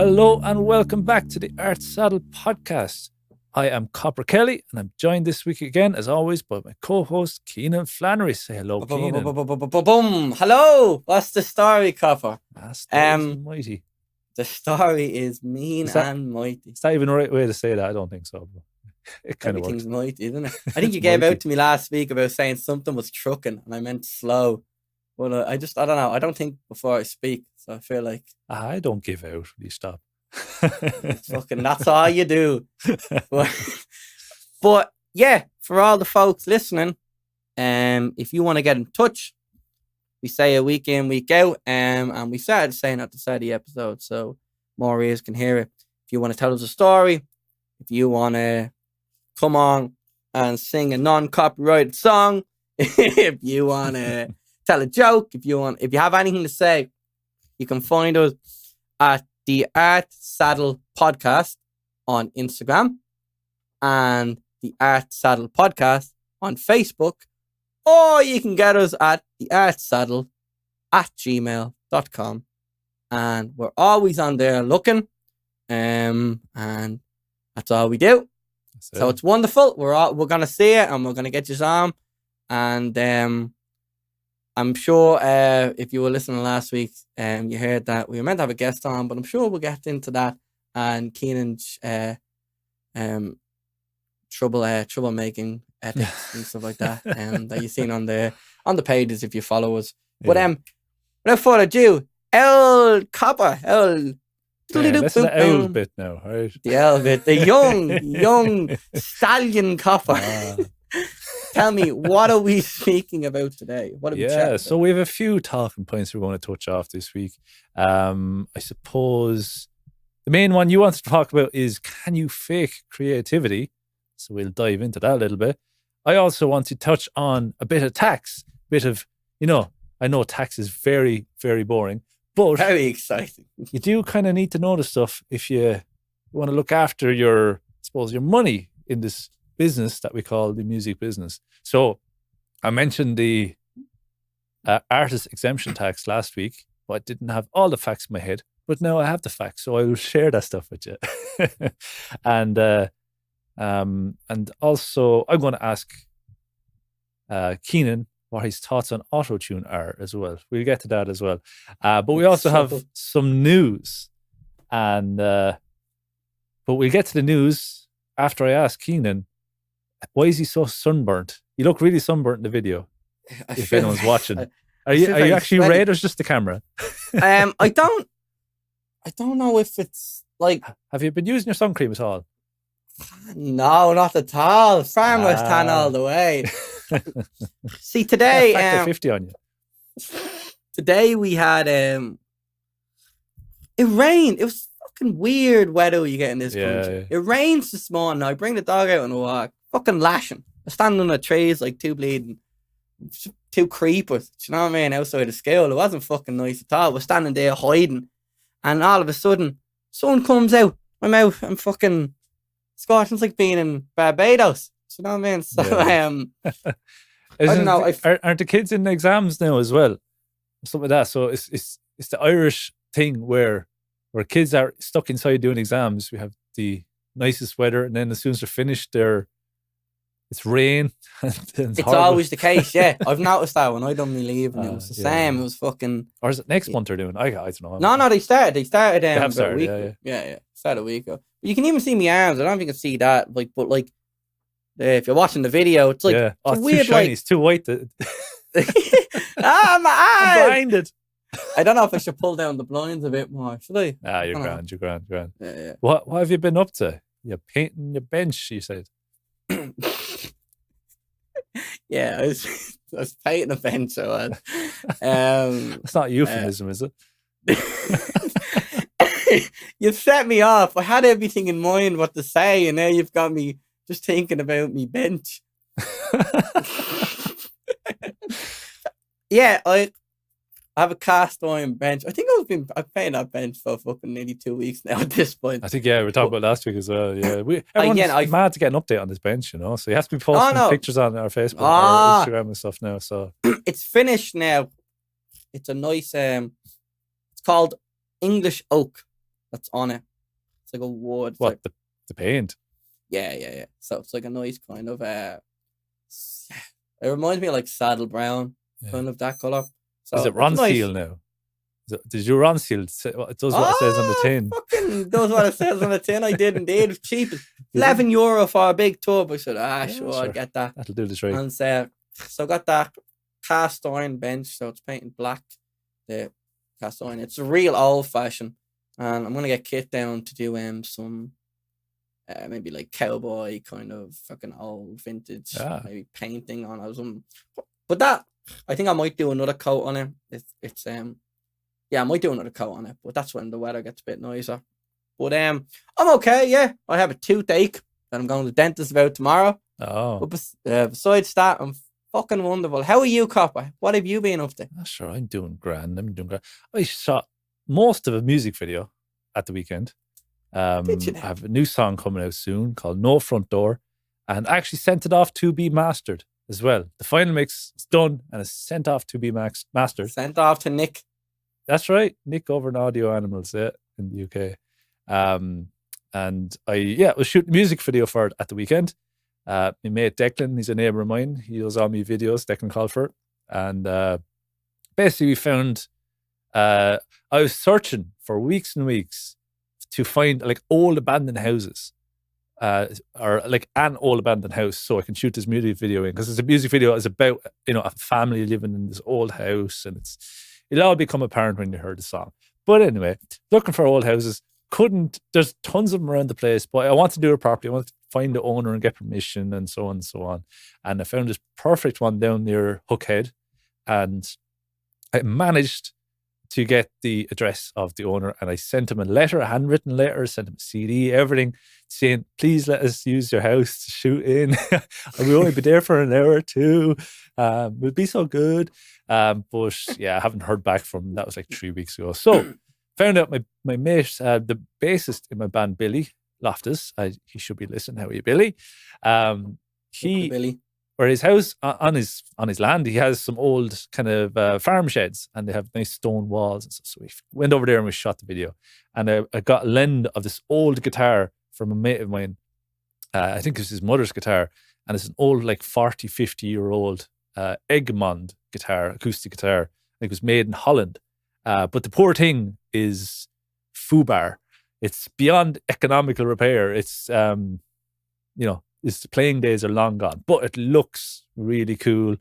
Hello and welcome back to the Art Saddle podcast. I am Copper Kelly and I'm joined this week again, as always, by my co-host Kenan Flannery. Say hello, Kenan. Boom. Hello. What's the story, Copper? Mighty. The story is mean and mighty. It's not even the right way to say that. I don't think so. But it kind of works. Everything's mighty, isn't it? I think you gave out to me last week about saying something was trucking and I meant slow. But I don't know. I don't think before I speak. So I feel like... I don't give out. You stop. That's all you do. But yeah, for all the folks listening, if you want to get in touch, we say a week in, week out, and we started saying at the start of the episode so more ears can hear it. If you want to tell us a story, if you want to come on and sing a non-copyrighted song, if you want to tell a joke, if you have anything to say, you can find us at the Art Saddle Podcast on Instagram and the Art Saddle Podcast on Facebook, or you can get us at theartsaddle@gmail.com, and we're always on there looking, and that's all we do. So it's wonderful. We're gonna see it, and we're gonna get you on, and I'm sure if you were listening last week, you heard that we were meant to have a guest on, but I'm sure we'll get into that and Kenan's troublemaking ethics and stuff like that, that you've seen on the pages if you follow us. But without further ado, El Copper, listen to El bit now, right? The El bit, the young stallion Copper. Tell me, what are we speaking about today? What are we chatting about? So we have a few talking points we want to touch off this week. I suppose the main one you want to talk about is, can you fake creativity? So we'll dive into that a little bit. I also want to touch on a bit of tax, I know tax is very, very boring, but very exciting. You do kind of need to know the stuff if you want to look after your money in this business that we call the music business. So I mentioned the artist exemption tax last week, but I didn't have all the facts in my head, but now I have the facts, so I will share that stuff with you. And also I'm going to ask Kenan what his thoughts on auto-tune are as well. We'll get to that as well. But we also have some news, and but we'll get to the news after I ask Kenan, why is he so sunburnt? You look really sunburnt in the video. If anyone's watching, are you actually red or is just the camera? I don't know if it's like. Have you been using your sun cream at all? No, not at all. Farmer's tan all the way. See, today, 50 on you. Today we had it rained. It was fucking weird weather you get in this country. It rains this morning. I bring the dog out on a walk. Fucking lashing. I stand on the trees like two creepers. Do you know what I mean? Outside the school. It wasn't fucking nice at all. We're standing there hiding. And all of a sudden, sun comes out. I'm out. I'm fucking scorched. It's like being in Barbados. Do you know what I mean? So, I don't know. Aren't the kids in the exams now as well? Something like that. So it's the Irish thing where kids are stuck inside doing exams. We have the nicest weather, and then as soon as they're finished, it's rain. It's always the case, yeah. I've noticed that when I done my leave, and it was the same. It was fucking. Or is it next month they're doing? I don't know. No, they started. They started about a week. Yeah. Started a week ago. But you can even see my arms. I don't think you can see that. But if you're watching the video, it's like it's weird. Too shiny. It's too white. My eyes. I'm blinded. I don't know if I should pull down the blinds a bit more. Should I? You're grand. You're grand. Yeah. What have you been up to? You're painting your bench, you said. Yeah, I was painting a bench. I was. It's not a euphemism, is it? You've set me off. I had everything in mind what to say, and now you've got me just thinking about me bench. Yeah, I have a cast iron bench. I think I've painted that bench for fucking nearly 2 weeks now at this point. I think, we talked about last week as well. Yeah, everyone's mad to get an update on this bench, so you have to be posting pictures on our Facebook or Instagram and stuff now. So it's finished now. It's a nice. It's called English oak. that's on it. It's like a wood. It's What, like, the paint? yeah. So it's like a nice kind of it reminds me of like saddle brown, kind of that color. So Is it it's Ron nice. Seal now? Did you Ron Seal? It does what it says on the tin. Fucking does what it says on the tin. I did indeed. It was cheap. €11 for a big tub. I said, sure, I'll get that. That'll do the trick. And so I got that cast iron bench, so it's painted black. The cast iron. It's a real old fashioned. And I'm gonna get Kit down to do some maybe like cowboy kind of fucking old vintage, maybe painting on it or something. But that I think I might do another coat on it. It's I might do another coat on it, but that's when the weather gets a bit nicer. But I'm okay, yeah. I have a toothache that I'm going to the dentist about tomorrow. Oh. But besides that, I'm fucking wonderful. How are you, Copper? What have you been up to? Sure, I'm doing grand. I shot most of a music video at the weekend. Did you? I have a new song coming out soon called No Front Door, and I actually sent it off to be mastered as well. The final mix is done and it's sent off to be mastered. Sent off to Nick. That's right, Nick over in Audio Animals, in the UK. And I was shooting a music video for it at the weekend. My mate Declan, he's a neighbour of mine. He does all my videos, Declan Colford. And basically we found, I was searching for weeks and weeks to find like old abandoned houses. Or like an old abandoned house, so I can shoot this music video in, because it's a music video is about a family living in this old house, and it'll all become apparent when you heard the song. But anyway, looking for old houses, there's tons of them around the place, but I want to do it properly. I want to find the owner and get permission and so on and so on. And I found this perfect one down near Hookhead, and I managed to get the address of the owner, and I sent him a handwritten letter, sent him a CD, everything, saying, please let us use your house to shoot in. We'll only be there for an hour or two. We'll be so good. But yeah, I haven't heard back from him. That was like 3 weeks ago. So found out my mate, the bassist in my band, Billy Loftus, he should be listening. How are you, Billy? Billy. Or his house on his land, he has some old kind of farm sheds, and they have nice stone walls and stuff. So we went over there and we shot the video. And I got a lend of this old guitar from a mate of mine. I think it was his mother's guitar, and it's an old like 40, 50-year-old Egmont guitar, acoustic guitar. I think it was made in Holland. But the poor thing is foobar. It's beyond economical repair. It's its playing days are long gone, but it looks really cool.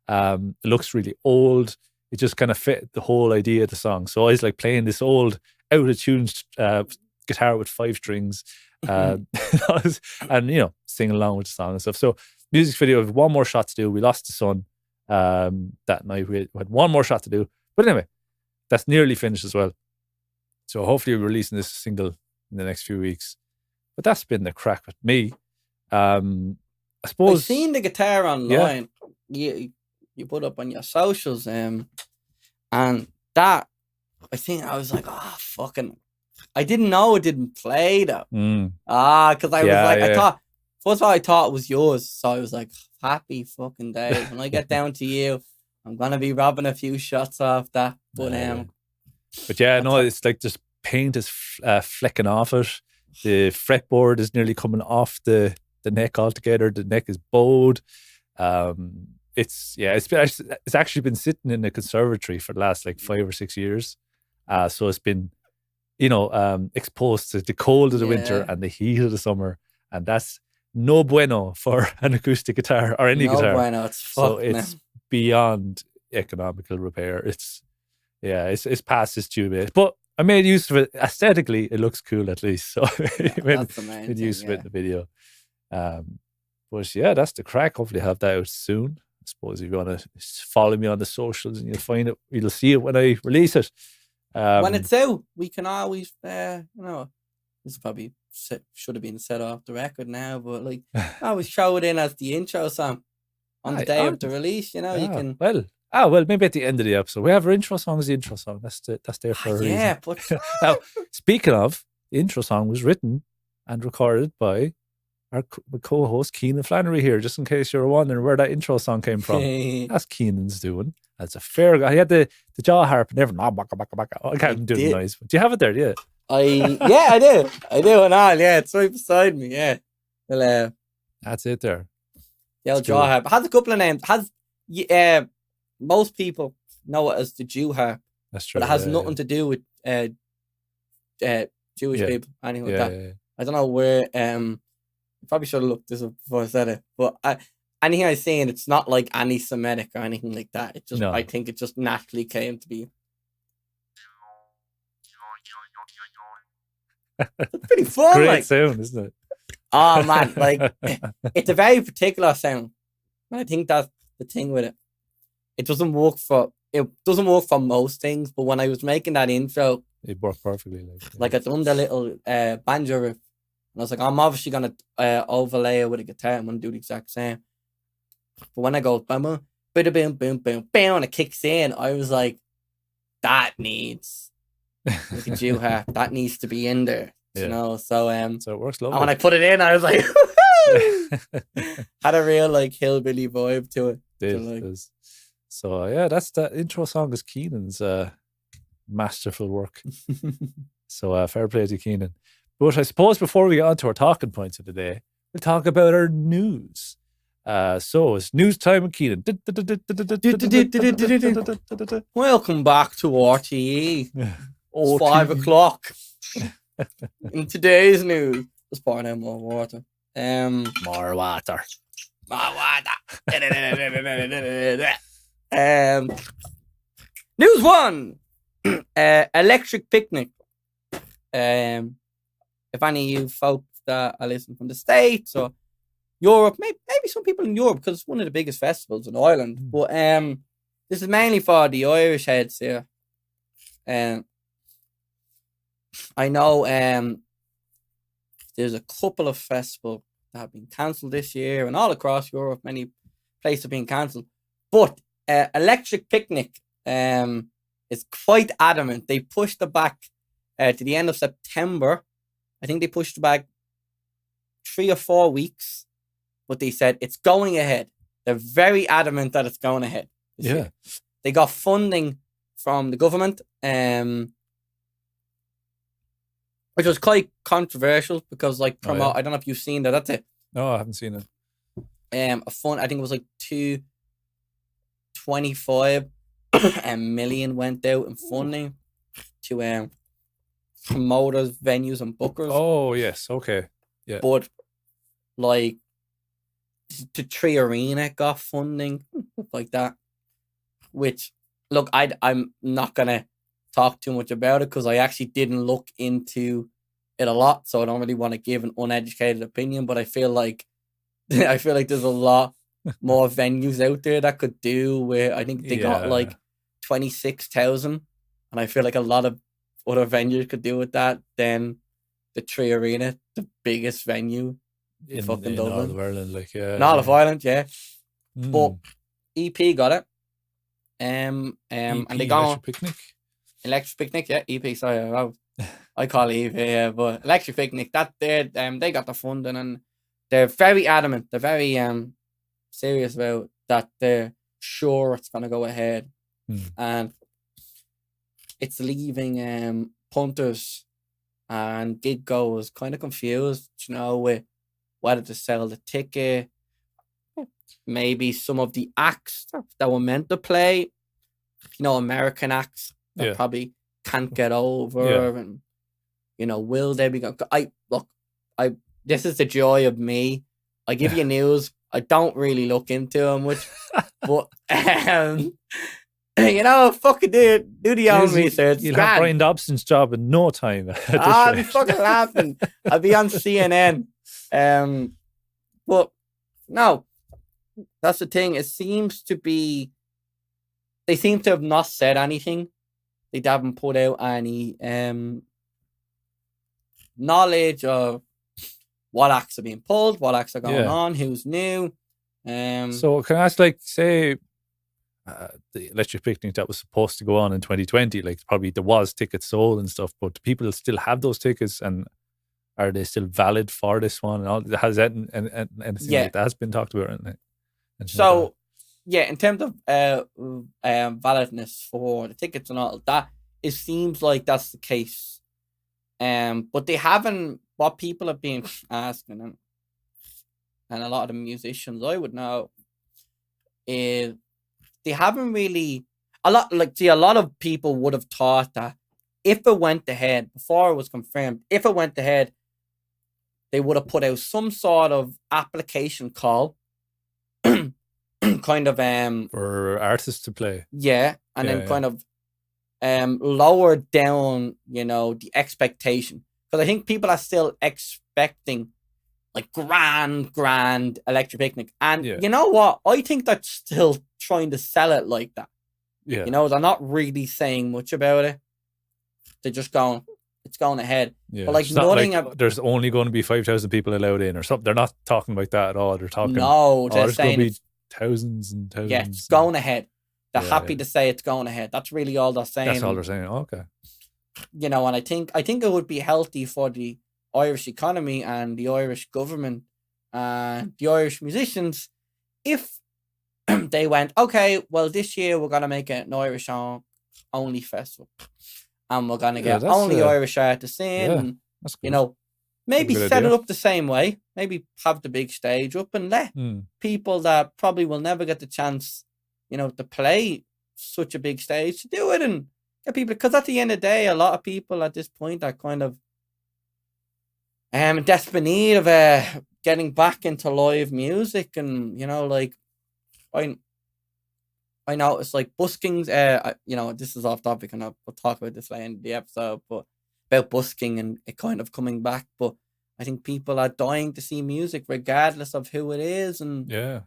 It looks really old. It just kind of fit the whole idea of the song. So I was like playing this old, out-of-tuned guitar with 5 strings, and singing along with the song and stuff. So music video, we have one more shot to do. We lost the sun that night. We had one more shot to do. But anyway, that's nearly finished as well. So hopefully we're releasing this single in the next few weeks. But that's been the crack with me. I suppose I've seen the guitar online. You put up on your socials, and that I think I was like, fucking, I didn't know it didn't play though. Because I was like, I thought first of all I thought it was yours, so I was like, happy fucking day. When I get down to you, I'm gonna be robbing a few shots off that. But it's like just paint is flecking off it. The fretboard is nearly coming off the neck altogether. The neck is bowed. It's actually been sitting in the conservatory for the last like 5 or 6 years. So it's been, exposed to the cold of the winter and the heat of the summer, and that's no bueno for an acoustic guitar or any guitar. No bueno. It's beyond economical repair. It's past its due date, but I made use of it. Aesthetically, it looks cool at least. So made use of it in the video. But yeah, that's the crack. Hopefully have that out soon. I suppose if you want to follow me on the socials, and you'll see it when I release it. When it's out, we can always, this probably should have been set off the record now, but like I always show it in as the intro song on the day of the release. You can. Well, maybe at the end of the episode. We have our intro song as the intro song. That's there for a reason. Yeah, but now, speaking of, the intro song was written and recorded by our co-host Kenan Flannery here, just in case you're wondering where that intro song came from. That's Kenan's doing. That's a fair guy. He had the jaw harp and everything. I can't do the noise. Do you have it there? Yeah. I do. I do and all. Yeah, it's right beside me. Yeah. Well, That's it there. the old It's jaw cool. harp. It has a couple of names. Most people know it as the Jew harp, That's true. but it has nothing to do with Jewish Yeah. people, anything like Yeah, that. yeah. I don't know where. Probably should have looked this up before I said it, but anything I'm saying, it's not like anti-Semitic or anything like that. It just, No. I think it just naturally came to be. It's pretty fun, Great like. sound, isn't it? Oh man, like it's a very particular sound. And I think that's the thing with it. It doesn't work for most things, but when I was making that intro, It worked perfectly. like I done the little banjo riff, and I was like, I'm obviously gonna overlay it with a guitar. I'm gonna do the exact same. But when I go boom boom boom boom boom boom bam, and it kicks in, I was like, that needs like a Jew harp. That needs to be in there. Yeah. You know, so So it works and lovely. when I put it in, I was like, had a real like hillbilly vibe to it. It is. So yeah, that's the intro song is Kenan's masterful work. So fair play to Kenan. But I suppose before we get on to our talking points of the day, we'll talk about our news. So it's news time with Kenan. Welcome back to RTE. It's 5 o'clock. In today's news, let's pour out more water. More water. News one. Electric picnic. If any of you folks that are listening from the States or Europe, maybe some people in Europe, because it's one of the biggest festivals in Ireland. But this is mainly for the Irish heads here. I know there's a couple of festivals that have been cancelled this year, and all across Europe, many places have been cancelled. But Electric Picnic is quite adamant. They pushed it back to the end of September. I think they pushed it back 3 or 4 weeks, but they said it's going ahead. They're very adamant that it's going ahead. Yeah. They got funding from the government, which was quite controversial because, like, I don't know if you've seen that. That's it. No, I haven't seen it. A fund, I think it was like 225 million went out in funding to promoters, venues, and bookers. Oh yes, okay, yeah. But like the Tree Arena got funding, stuff like that. Which, look, I'm not gonna talk too much about it because I actually didn't look into it a lot, so I don't really want to give an uneducated opinion. But I feel like there's a lot more venues out there that could do where I think they got like 26,000, and I feel like a lot of other venues could do with that than the Tree Arena, the biggest venue in fucking Dublin. All of Ireland, like All of Ireland, yeah. Mm. But EP got it. And they go Electric Picnic, yeah. EP, sorry, I call it EP, yeah, but Electric Picnic, that they got the funding, and they're very adamant. They're very serious about that. They're sure it's gonna go ahead, and it's leaving punters and gig goers kind of confused, with whether to sell the ticket. Maybe some of the acts that were meant to play, American acts that probably can't get over, and will they be going? This is the joy of me. I give you news. I don't really look into them much, but fucking do the own research. You'll have Brian Dobson's job in no time. I'll be fucking laughing. I'll be on CNN. But no, that's the thing. It seems to be. They seem to have not said anything. They haven't put out any knowledge of what acts are being pulled, what acts are going on, who's new. So can I ask, say, the Electric Picnic that was supposed to go on in 2020, probably there was tickets sold and stuff, but do people still have those tickets, and are they still valid for this one? And all has that and anything like that has been talked about? And so, in terms of validness for the tickets and all that, it seems like that's the case. But they haven't. What people have been asking, and a lot of the musicians I would know, is they haven't really a lot. Like, see, a lot of people would have thought that if it went ahead before it was confirmed, if it went ahead, they would have put out some sort of application call, kind of For artists to play. yeah, and Yeah, then yeah. kind of lower down, the expectation, because I think people are still expecting like grand electric picnic, and Yeah. you know what? I think they're still trying to sell it like that. Yeah. They're not really saying much about it. They're just going, it's going ahead. Yeah. But like It's not nothing. like there's only going to be 5,000 people allowed in or something. They're not talking about that at all. They're talking, No, they're there's going saying to be it's, thousands and thousands. yeah, it's going ahead. They're Yeah, happy yeah. to say it's going ahead. That's really all they're saying. That's all they're saying. Okay. And I think it would be healthy for the Irish economy and the Irish government and the Irish musicians if they went, okay, well, this year we're gonna make it an Irish only festival, and we're gonna Yeah, get only Irish artists in, yeah, and that's good. maybe That's a good set it idea. up the same way. Maybe have the big stage up and let people that probably will never get the chance, to play such a big stage to do it and get people. Because at the end of the day, a lot of people at this point are kind of in desperate need of getting back into live music, and like I know it's like buskings. This is off topic, and we'll talk about this later in the episode, but about busking and it kind of coming back. But I think people are dying to see music, regardless of who it is, and Yeah.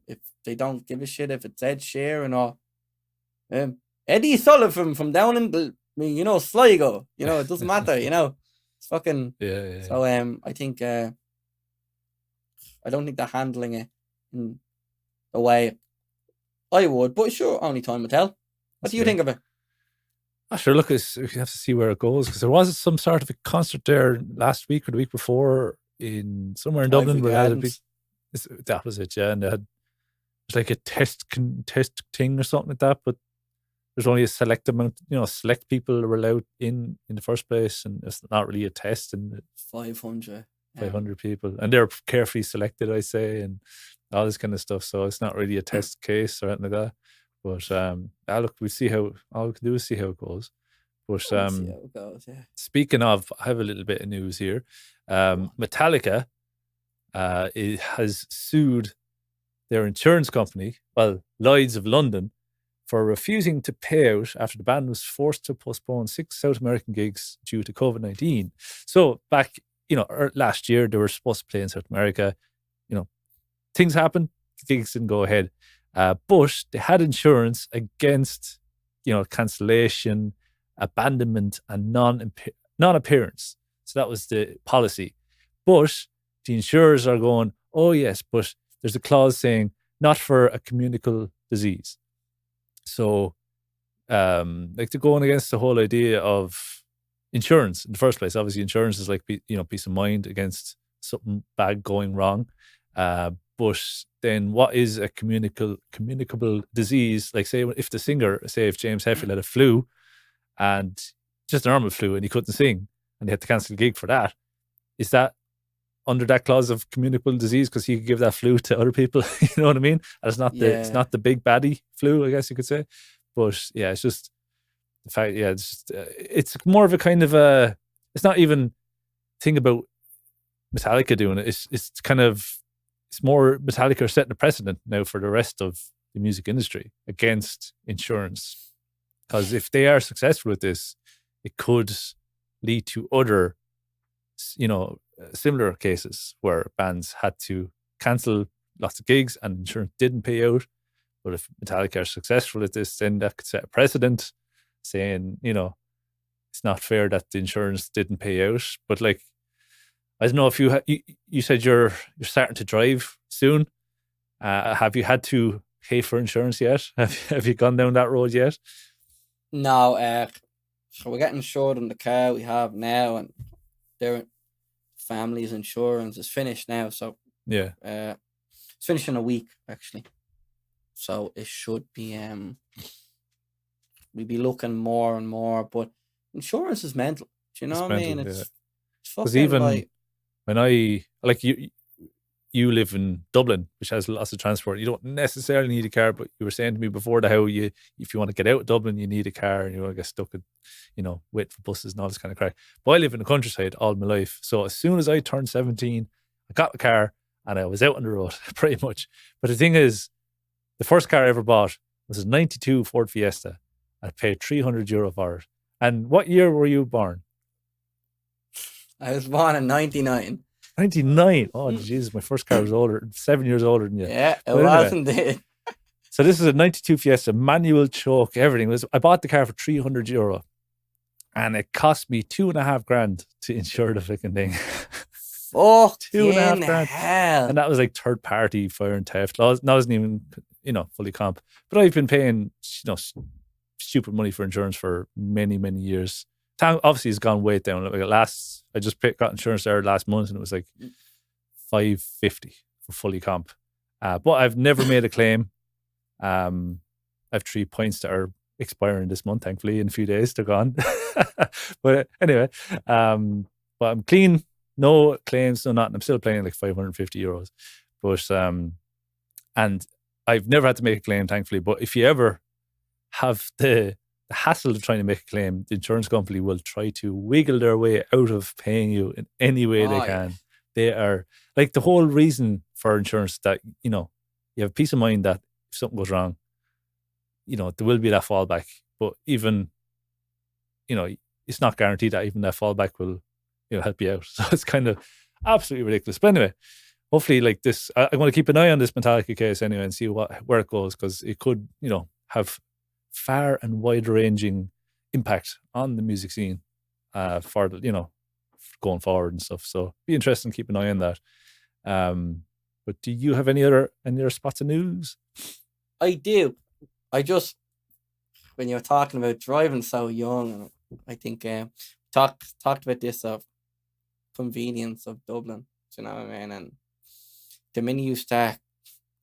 if they don't give a shit if it's Ed Sheeran or Eddie Sullivan from down in Sligo. It doesn't matter. It's fucking Yeah. So I think I don't think they're handling it in the way I would, but sure, only time will tell. What do you think of it? Sure, look, we have to see where it goes, because there was some sort of a concert there last week or the week before in somewhere in Dublin where they had a big. That was it, yeah, and they had like a test thing or something like that, but there's only a select amount, select people were allowed in the first place, and it's not really a test, and 500 people, and they're carefully selected, I say, and all this kind of stuff. So it's not really a test case or anything like that. But look, we see how all we can do is see how it goes. But see how it goes, yeah. Speaking of, I have a little bit of news here. Metallica has sued their insurance company, Lloyd's of London, for refusing to pay out after the band was forced to postpone 6 South American gigs due to COVID-19. So back, last year they were supposed to play in South America. Things happened, gigs didn't go ahead. But they had insurance against, cancellation, abandonment, and non-appearance. So that was the policy. But the insurers are going, oh yes, but there's a clause saying not for a communicable disease. So, they're going against the whole idea of insurance in the first place. Obviously, insurance is like, peace of mind against something bad going wrong. But then what is a communicable disease? Like, say, if James Hetfield had a flu, and just a normal flu, and he couldn't sing, and they had to cancel the gig for that, is that under that clause of communicable disease because he could give that flu to other people? You know what I mean? And it's not the big baddie flu, I guess you could say. But yeah, it's just the fact. Yeah, it's more of a kind of a. It's not even thing about Metallica doing it. It's kind of. It's more Metallica are setting a precedent now for the rest of the music industry against insurance. Because if they are successful with this, it could lead to other, similar cases where bands had to cancel lots of gigs and insurance didn't pay out. But if Metallica are successful at this, then that could set a precedent saying, it's not fair that the insurance didn't pay out. But like, I don't know if you said you're starting to drive soon. Have you had to pay for insurance yet? Have you gone down that road yet? No, so we're getting insured on the car we have now, and their family's insurance is finished now. So yeah, it's finished in a week actually. So it should be we'll be looking more and more, but insurance is mental. Do you know It's what I mean? mental, It's yeah. fucking Because even like, when I like you live in Dublin, which has lots of transport. You don't necessarily need a car, but you were saying to me before how if you want to get out of Dublin, you need a car, and you want to get stuck at, wait for buses and all this kind of crap. But I live in the countryside all my life, so as soon as I turned 17, I got a car and I was out on the road pretty much. But the thing is, the first car I ever bought was a '92 Ford Fiesta. I paid €300 for it. And what year were you born? I was born in 99. 99. Oh, Jesus, my first car was 7 years older than you. Yeah, it But wasn't it. So this is a '92 Fiesta, manual choke, everything. I bought the car for €300 and it cost me $2,500 to insure the freaking thing. Fucking $2,500. hell. And that was like third party fire and theft. That wasn't even, fully comp. But I've been paying, stupid money for insurance for many, many years. Obviously it's gone way down. I just got insurance there last month and it was like $550 for fully comp. But I've never made a claim. I have 3 points that are expiring this month, thankfully, in a few days. They're gone. But anyway, but I'm clean, no claims, no nothing. I'm still paying like €550. But and I've never had to make a claim, thankfully. But if you ever have the hassle of trying to make a claim, the insurance company will try to wiggle their way out of paying you in any way they can. Yeah. They are like the whole reason for insurance that, you have peace of mind that if something goes wrong, there will be that fallback. But even, it's not guaranteed that even that fallback will, help you out. So it's kind of absolutely ridiculous. But anyway, hopefully like this, I'm going to keep an eye on this Metallica case anyway and see where it goes, because it could, have far and wide-ranging impact on the music scene for the, going forward and stuff. So be interesting to keep an eye on that. But do you have any other spots of news? I do. When you were talking about driving so young, I think talked about this of convenience of Dublin. Do you know what I mean? And the minute you start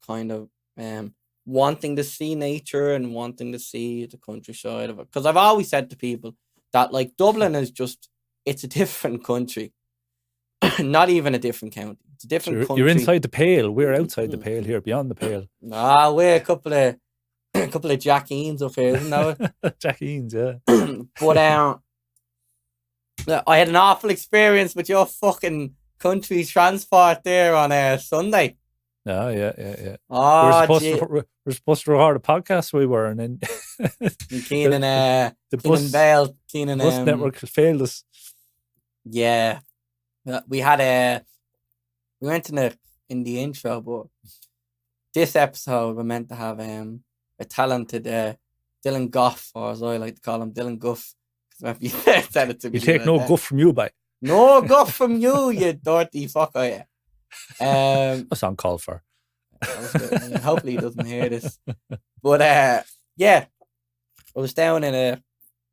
kind of wanting to see nature and wanting to see the countryside of it. Because I've always said to people that like Dublin is it's a different country. Not even a different county. It's a different country. You're inside the pale. We're outside the pale here, beyond the pale. Nah, we're a couple of Jackeens up here, isn't that? Jackeens, yeah. But I had an awful experience with your fucking country transport there on Sunday. Oh, yeah. Oh, we're supposed to record a podcast, we were, and then Kenan, the Kenan Bale, Kenan, bus network failed us. Yeah, we had we went in the intro, but this episode we're meant to have a talented Dylan Goff, or as I like to call him, Dylan Guff. You said it to me. You take no guff from you, by. No guff from you, you dirty fucker. That's uncalled for. Hopefully he doesn't hear this. But yeah, I was down in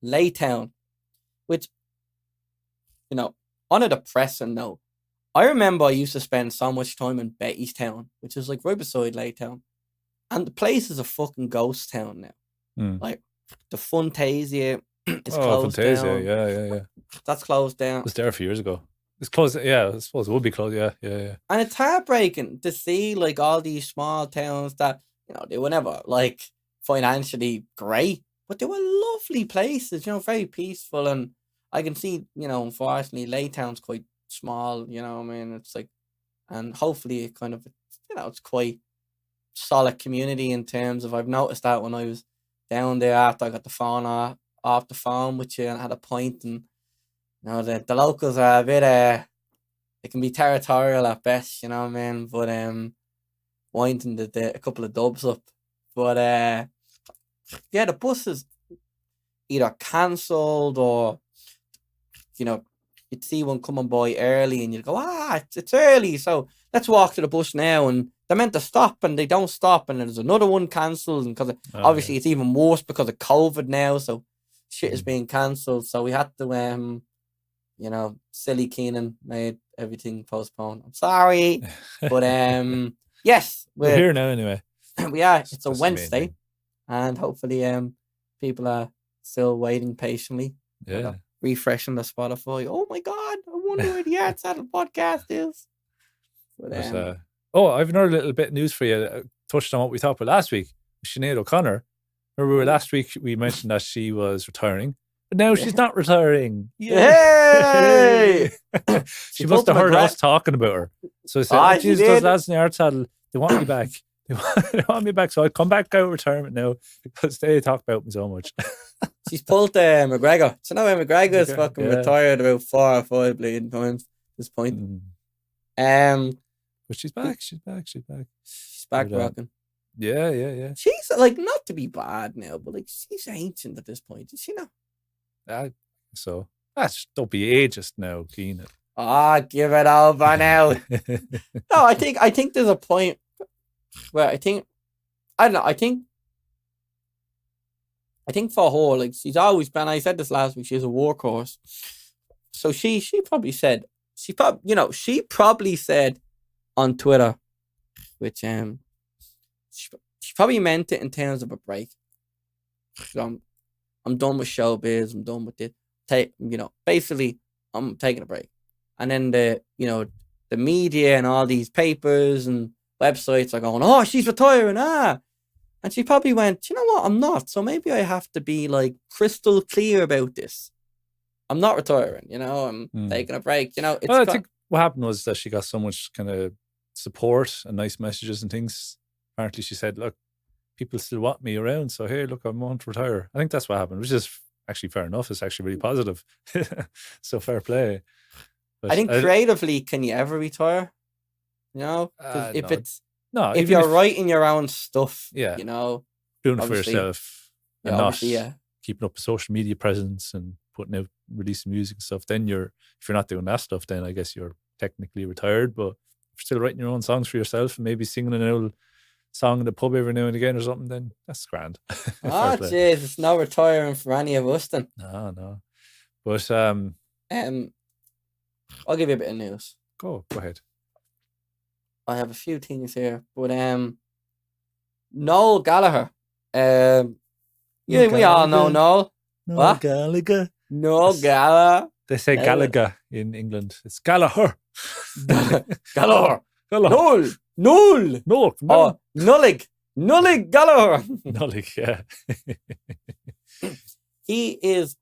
Laytown, which, on a depressing note, I remember I used to spend so much time in Bettystown, which is like right beside Laytown, and the place is a fucking ghost town now. Like the Fantasia is closed Fantasia, down. yeah. That's closed down. It was there a few years ago. It's closed, yeah, I suppose it would be closed, yeah. And it's heartbreaking to see like all these small towns that, they were never like financially great, but they were lovely places, very peaceful. And I can see, unfortunately, Laytown's quite small, it's like, and hopefully it kind of, it's quite solid community in terms of, I've noticed that when I was down there after I got the phone off the phone with you and had a pint, and the locals are a bit they can be territorial at best, but winding a couple of dubs up. But yeah, the bus is either cancelled or you'd see one coming by early and you'd go, it's early, so let's walk to the bus now. And they're meant to stop and they don't stop, and there's another one cancelled, and because obviously it's even worse because of COVID now, so shit is being cancelled. So we had to silly Kenan made everything postponed. I'm sorry, but yes, we're here now anyway. We are. It's a Wednesday, and hopefully people are still waiting patiently. Yeah, refreshing the Spotify. Oh my God, I wonder where the Art Saddle podcast is. But, I've another little bit of news for you. Touched on what we talked about last week. Sinead O'Connor. Remember last week we mentioned that she was retiring, but now she's not retiring. Yay! She must have heard us talking about her. So I said, "Geez, those lads in the Art Saddle, they want me back. They want me back. So I'd come back out of retirement now because they talk about me so much." She's pulled McGregor. So now McGregor's fucking retired about 4 or 5 bleeding times at this point. But she's back. She's back rocking. Yeah. She's like, not to be bad now, but like she's ancient at this point, is she not? So don't be ageist now, Kenan. Give it over now. No, I think there's a point where I don't know. I think for her, like she's always been. I said this last week. She's a workhorse. So she probably said she probably said on Twitter, which she probably meant it in terms of a break. I'm done with showbiz. I'm done with it. Basically, I'm taking a break. And then the media and all these papers and websites are going, oh, she's retiring, And she probably went, you know what, I'm not. So maybe I have to be like crystal clear about this. I'm not retiring, I'm taking a break. I think what happened was that she got so much kind of support and nice messages and things. Apparently she said, look, people still want me around. So hey, look, I want to retire. I think that's what happened, which is actually fair enough. It's actually really positive. So fair play. But I think creatively, can you ever retire? If you're writing your own stuff, doing it for yourself and not keeping up a social media presence and putting out, releasing music and stuff, then if you're not doing that stuff, then I guess you're technically retired. But if you're still writing your own songs for yourself and maybe singing an old song in the pub every now and again or something, then that's grand. Jeez, it's no retiring for any of us then. No. But I'll give you a bit of news. Go ahead. I have a few things here, but Noel Gallagher. We all know Noel. Noel Gallagher. Noel Gallagher. They say Gallagher in England. It's Gallagher. Gallagher. Noel. Oh, Nullig Gallagher. Nullig, yeah. He is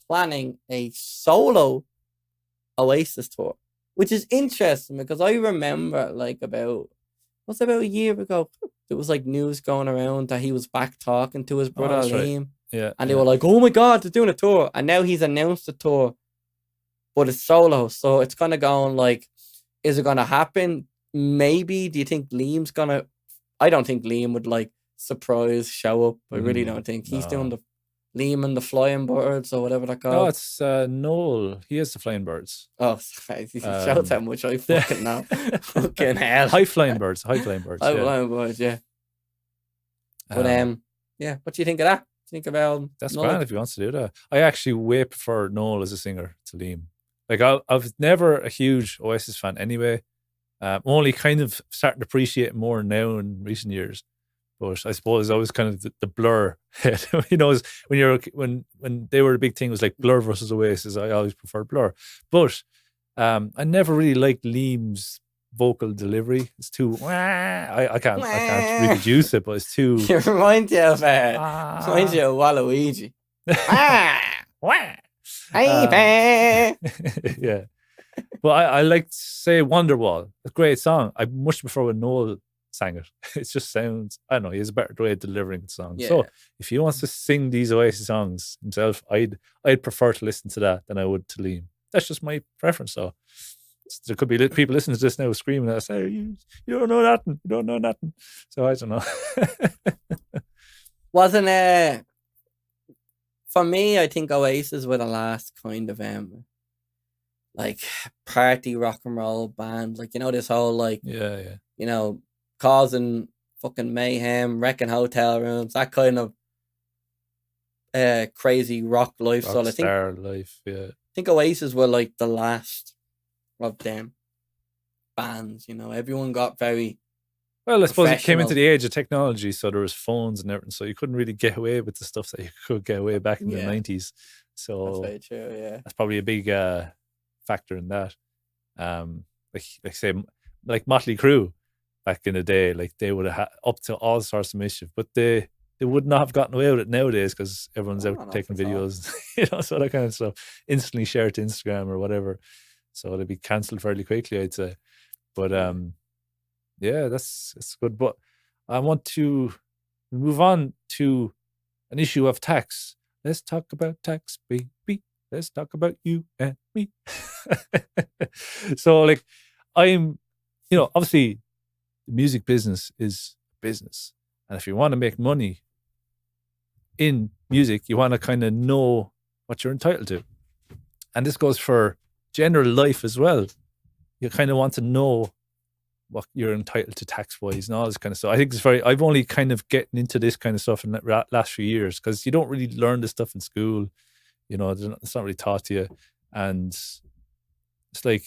planning a solo Oasis tour, which is interesting because I remember about a year ago, there was like news going around that he was back talking to his brother Liam. Right. Yeah. And they were like, oh my God, they're doing a tour. And now he's announced a tour, but it's solo. So it's kind of going like, is it going to happen? Maybe. Do you think Liam's going to? I don't think Liam would like surprise show up. I really don't think. He's doing the Liam and the Flying Birds or whatever they're called. No, it's Noel. He is the Flying Birds. Oh, he shouts how much I fucking know. Fucking hell. High Flying Birds, yeah. Flying Birds, yeah. But what do you think of that? Think about that's Noel? grand if he wants to do that. I actually way prefer Noel as a singer to Liam. Like I was never a huge Oasis fan anyway. Only kind of starting to appreciate it more now in recent years. But I suppose I was kind of the Blur head. When they were a big thing, it was like Blur versus Oasis. I always preferred Blur. But I never really liked Liam's vocal delivery. It's too I can't reproduce it, but it's too. It reminds you of Waluigi. Yeah. But I like to say Wonderwall. A great song. I much prefer when Noel sang it. It just sounds, I don't know, he has a better way of delivering the song. Yeah. So if he wants to sing these Oasis songs himself, I'd prefer to listen to that than I would to Liam. That's just my preference. So there could be people listening to this now screaming at us, hey, you don't know nothing. You don't know nothing. So I don't know. Wasn't for me, I think Oasis were the last kind of like party rock and roll band. Like, this whole like causing fucking mayhem, wrecking hotel rooms, that kind of crazy rock lifestyle. Rockstar life, yeah. I think Oasis were like the last of them bands. Everyone got very well. I suppose it came into the age of technology, so there was phones and everything, so you couldn't really get away with the stuff that you could get away back in the 90s. So very true. Yeah. that's probably a big factor in that. Like say, like Motley Crue back in the day, like they would have had up to all sorts of mischief, but they would not have gotten away with it nowadays because everyone's out taking videos, so that kind of stuff, instantly shared to Instagram or whatever. So they'd be cancelled fairly quickly, I'd say. But yeah, that's good. But I want to move on to an issue of tax. Let's talk about tax, baby. Let's talk about you and me. So, like, I'm, obviously, the music business is business. And if you want to make money in music, you want to kind of know what you're entitled to. And this goes for general life as well. You kind of want to know what you're entitled to tax-wise and all this kind of stuff. I think I've only kind of getting into this kind of stuff in the last few years because you don't really learn this stuff in school. It's not really taught to you. And it's like,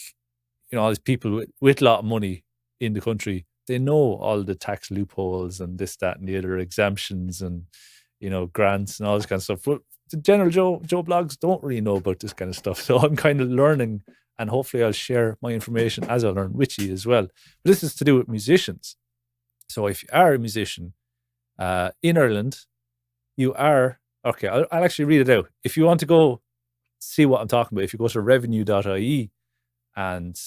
all these people with a lot of money in the country, they know all the tax loopholes and this, that, and the other exemptions and, grants and all this kind of stuff. But the general Joe blogs don't really know about this kind of stuff. So I'm kind of learning, and hopefully I'll share my information as I learn with you as well. But this is to do with musicians. So if you are a musician in Ireland, you are, okay, I'll actually read it out. If you want to go see what I'm talking about, if you go to revenue.ie and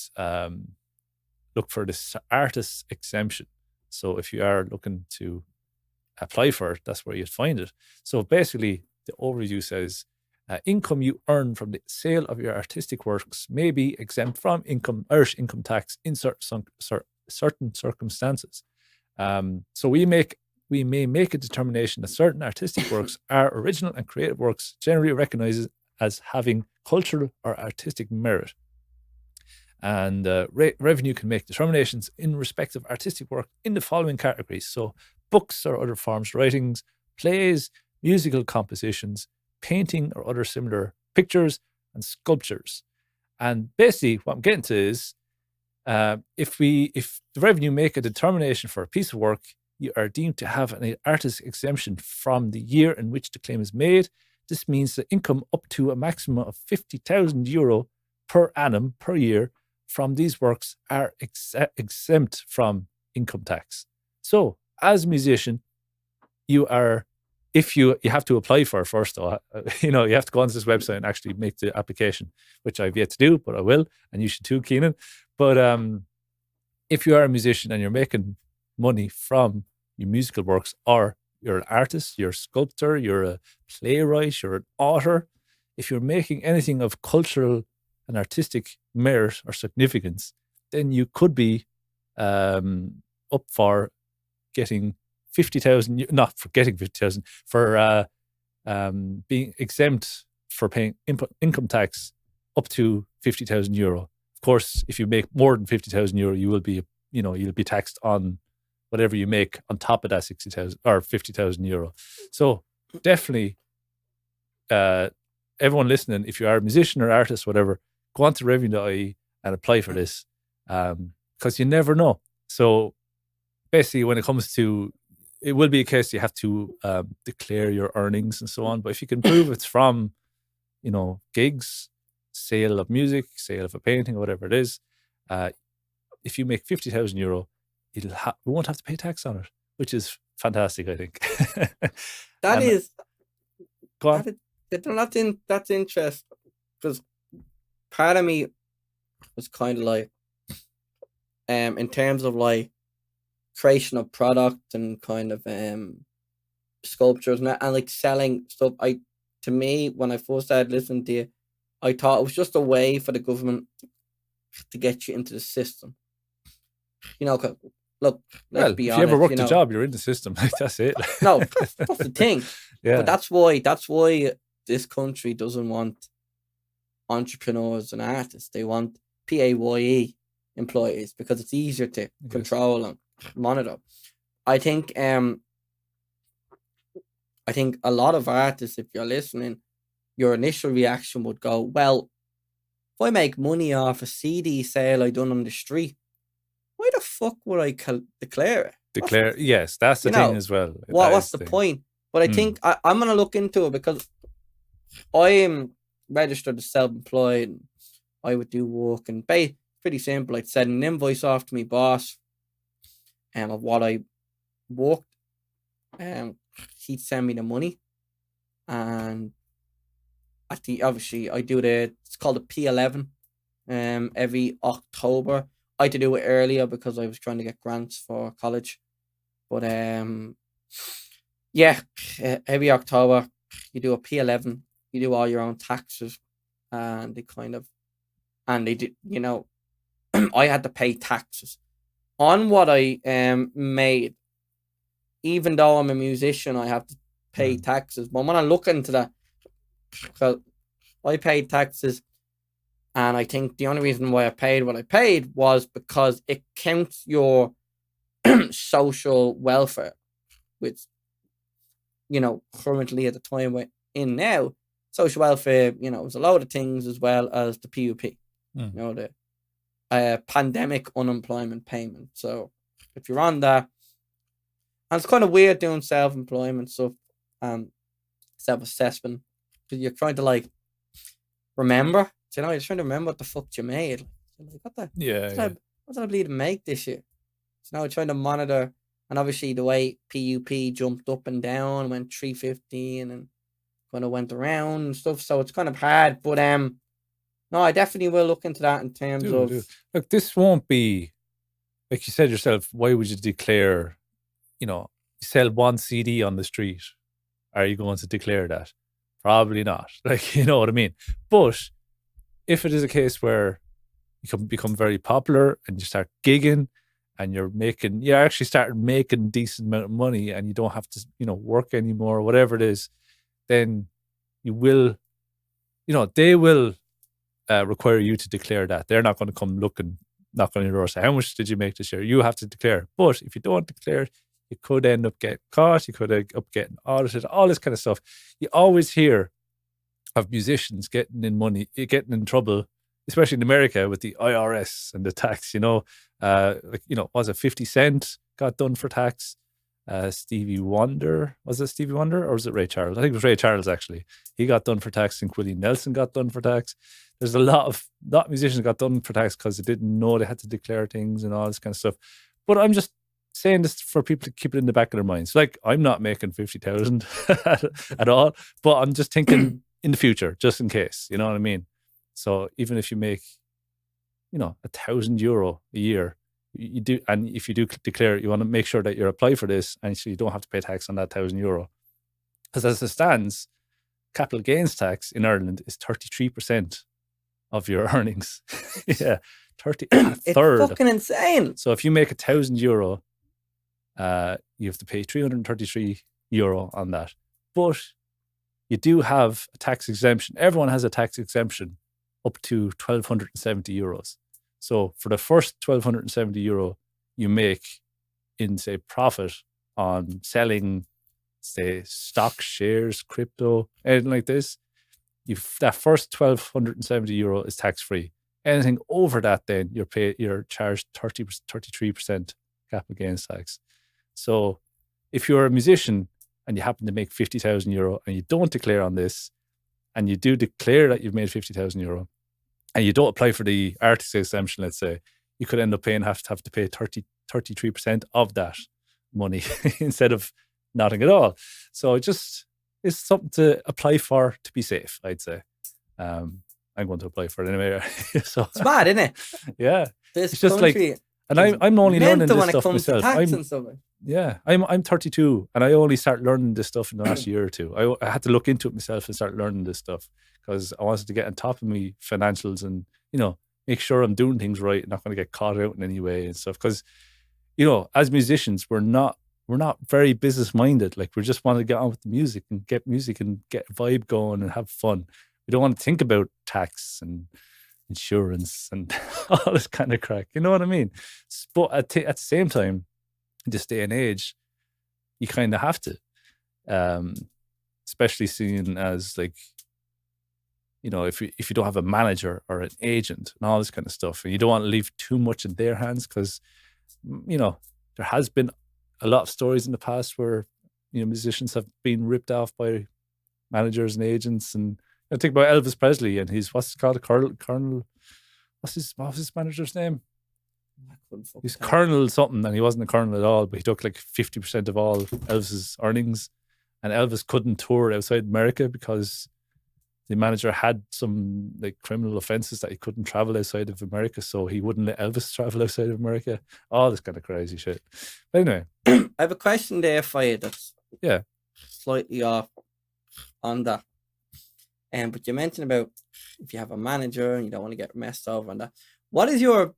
look for this artist exemption. So if you are looking to apply for it, that's where you'd find it. So basically, the overview says, income you earn from the sale of your artistic works may be exempt from Irish income tax in certain circumstances. So we may make a determination that certain artistic works are original and creative works generally recognized as having cultural or artistic merit. And revenue can make determinations in respect of artistic work in the following categories. So books or other forms, writings, plays, musical compositions, painting or other similar pictures, and sculptures. And basically what I'm getting to is if the revenue make a determination for a piece of work, you are deemed to have an artist exemption from the year in which the claim is made. This means that income up to a maximum of €50,000 per annum per year from these works are exempt from income tax. So as a musician, you have to apply for it first, though. You have to go onto this website and actually make the application, which I've yet to do, but I will, and you should too, Kenan. But if you are a musician and you're making money from your musical works, or you're an artist, you're a sculptor, you're a playwright, you're an author, if you're making anything of cultural and artistic merit or significance, then you could be up for getting 50,000, not for getting 50,000, for being exempt for paying income tax up to €50,000. Of course, if you make more than €50,000, you will be, you'll be taxed on whatever you make on top of that 60,000 or €50,000. So definitely, everyone listening, if you are a musician or artist, whatever, go on to revenue.ie and apply for this, because you never know. So basically, when it comes to, it will be a case you have to declare your earnings and so on. But if you can prove it's from, gigs, sale of music, sale of a painting, or whatever it is, if you make €50,000, we won't have to pay tax on it, which is fantastic, I think. That's interesting, because part of me was kind of like, in terms of like creation of product and kind of sculptures and like selling stuff. To me, when I first started listening to you, I thought it was just a way for the government to get you into the system. Look, let's be honest. If you ever worked a job, you're in the system. That's it. No, that's the thing. Yeah. But that's why this country doesn't want entrepreneurs and artists. They want PAYE employees because it's easier to control and monitor. I think a lot of artists, if you're listening, your initial reaction would go, well, if I make money off a CD sale I done on the street, why the fuck would I declare it? Yes, that's the thing as well. What's the point? But I think I'm going to look into it, because I'm registered as self-employed. And I would do work and pretty simple. I'd send an invoice off to my boss of what I worked. He'd send me the money, and obviously I do it's called a P11. Every October. I had to do it earlier because I was trying to get grants for college. But yeah, every October you do a P11. You do all your own taxes, and they did. I had to pay taxes on what I made. Even though I'm a musician, I have to pay taxes. But when I look into that, because I paid taxes, and I think the only reason why I paid what I paid was because it counts your social welfare, which, currently at the time we're in now, social welfare, is a load of things as well as the PUP, the pandemic unemployment payment. So if you're on that, and it's kind of weird doing self-employment stuff, self-assessment, because you're trying to remember. You're trying to remember what the fuck you made. What did I believe to make this year? So now we're trying to monitor, and obviously the way PUP jumped up and down, went 315 and kind of went around and stuff. So it's kind of hard, but no, I definitely will look into that in terms of. Look, this won't be, like you said yourself. Why would you declare? You sell one CD on the street. Are you going to declare that? Probably not. You know what I mean? But if it is a case where you can become very popular and you start gigging and you're actually starting making decent amount of money and you don't have to, work anymore or whatever it is, then you will, they will require you to declare that. They're not going to come knock on your door and say, how much did you make this year? You have to declare. But if you don't declare, you could end up getting caught. You could end up getting audited, all this kind of stuff. You always hear of musicians getting in trouble, especially in America with the IRS and the tax. Was it 50 Cent got done for tax? Stevie Wonder, was it Stevie Wonder or was it Ray Charles? I think it was Ray Charles actually. He got done for tax, and Willie Nelson got done for tax. There's a lot of musicians got done for tax because they didn't know they had to declare things and all this kind of stuff. But I'm just saying this for people to keep it in the back of their minds. I'm not making 50,000 at all, but I'm just thinking in the future, just in case, you know what I mean? So even if you make, €1,000 a year, you do, and if you do declare it, you want to make sure that you apply for this, and so you don't have to pay tax on that €1,000. Because as it stands, capital gains tax in Ireland is 33% of your earnings. Yeah, it's fucking insane. So if you make €1,000, you have to pay €333 on that. But you do have a tax exemption. Everyone has a tax exemption up to €1,270. So for the first €1,270 you make in, say, profit on selling, say, stock, shares, crypto, anything like this, that first €1,270 is tax-free. Anything over that, then you're charged 33% capital gains tax. So if you're a musician and you happen to make €50,000 and you don't declare on this, and you do declare that you've made €50,000 and you don't apply for the artist exemption, let's say, you could end up have to pay 33% of that money instead of nothing at all. So it just is something to apply for to be safe, I'd say. I'm going to apply for it anyway. So it's mad, isn't it? Yeah. This it's just country, and I'm only learning this stuff myself. I'm 32 and I only started learning this stuff in the last year or two. I had to look into it myself and start learning this stuff because I wanted to get on top of me financials and, make sure I'm doing things right and not going to get caught out in any way and stuff. Because, as musicians, we're not very business minded. We just want to get on with the music and get a vibe going and have fun. We don't want to think about tax and insurance and all this kind of crack. You know what I mean? But at the same time, in this day and age, you kind of have to, especially seeing as if you don't have a manager or an agent and all this kind of stuff, and you don't want to leave too much in their hands because, there has been a lot of stories in the past where, musicians have been ripped off by managers and agents. And I think about Elvis Presley and he's what's it called, Colonel. What's his manager's name? He's Colonel something, and he wasn't a colonel at all, but he took like 50% of all Elvis's earnings, and Elvis couldn't tour outside America because the manager had some like criminal offenses that he couldn't travel outside of America, so he wouldn't let Elvis travel outside of America. All this kind of crazy shit. But anyway, I have a question there for you that's yeah, slightly off on that. But you mentioned about if you have a manager and you don't want to get messed over on that. What is your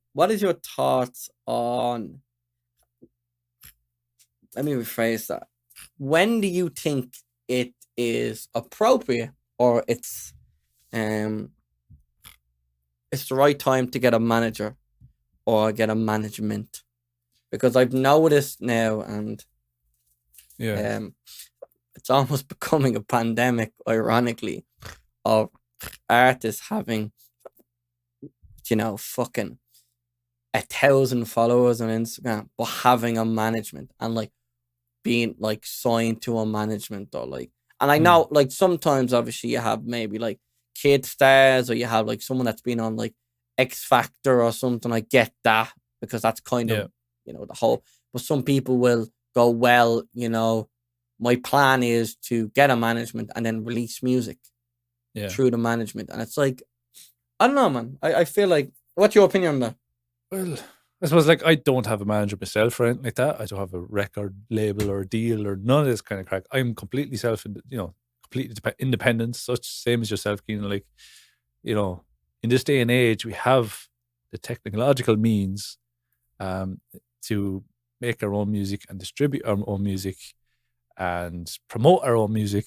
thoughts on? Let me rephrase that. When do you think it is appropriate or it's the right time to get a manager or get a management? Because I've noticed now, and it's almost becoming a pandemic, ironically, of artists having, fucking 1,000 followers on Instagram, but having a management and like being like signed to a management or like, and I know like sometimes obviously you have maybe like kid stars or you have like someone that's been on like X Factor or something. I get that because that's kind of, the whole, but some people will go, well, my plan is to get a management and then release music through the management. And it's like, I don't know, man. I feel like, what's your opinion on that? Well, I suppose like I don't have a manager myself or anything like that. I don't have a record label or deal or none of this kind of crack. I'm completely completely independent, such same as yourself, Kenan. Like, in this day and age, we have the technological means to make our own music and distribute our own music and promote our own music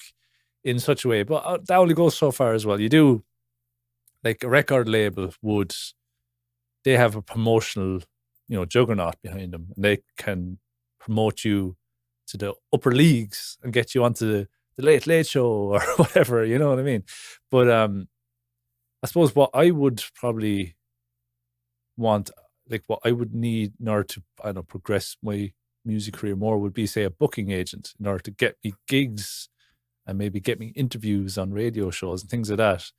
in such a way. But that only goes so far as well. You do, like a record label they have a promotional, juggernaut behind them, and they can promote you to the upper leagues and get you onto the Late Late Show or whatever, you know what I mean? But I suppose what I would probably want, like what I would need in order to, progress my music career more would be, say, a booking agent in order to get me gigs and maybe get me interviews on radio shows and things like that.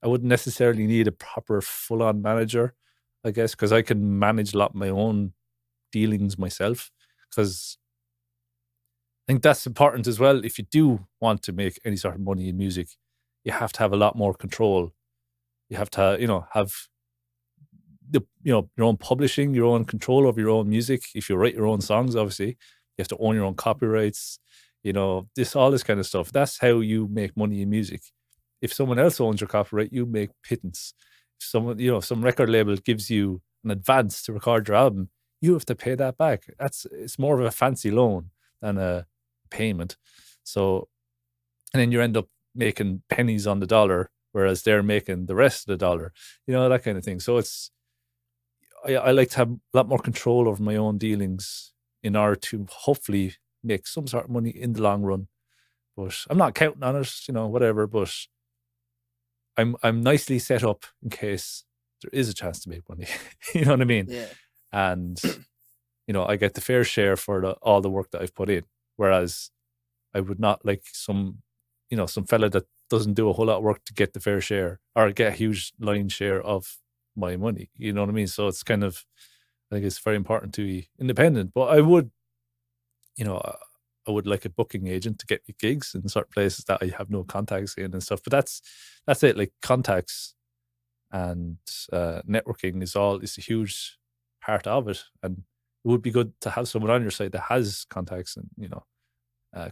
I wouldn't necessarily need a proper full-on manager, I guess, because I can manage a lot of my own dealings myself. Because I think that's important as well. If you do want to make any sort of money in music, you have to have a lot more control. You have to, have your own publishing, your own control over your own music. If you write your own songs, obviously, you have to own your own copyrights. All this kind of stuff. That's how you make money in music. If someone else owns your copyright, you make pittance. If someone, some record label gives you an advance to record your album, you have to pay that back. It's more of a fancy loan than a payment. So, and then you end up making pennies on the dollar, whereas they're making the rest of the dollar. That kind of thing. So I like to have a lot more control over my own dealings in order to hopefully make some sort of money in the long run. But I'm not counting on it, whatever. But I'm nicely set up in case there is a chance to make money. You know what I mean? Yeah. And I get the fair share for all the work that I've put in. Whereas I would not like some fella that doesn't do a whole lot of work to get the fair share or get a huge line share of my money. You know what I mean? So it's kind of, I think it's very important to be independent. But I would, I would like a booking agent to get me gigs in certain places that I have no contacts in and stuff. But that's it. Like contacts and networking is a huge part of it. And it would be good to have someone on your side that has contacts and,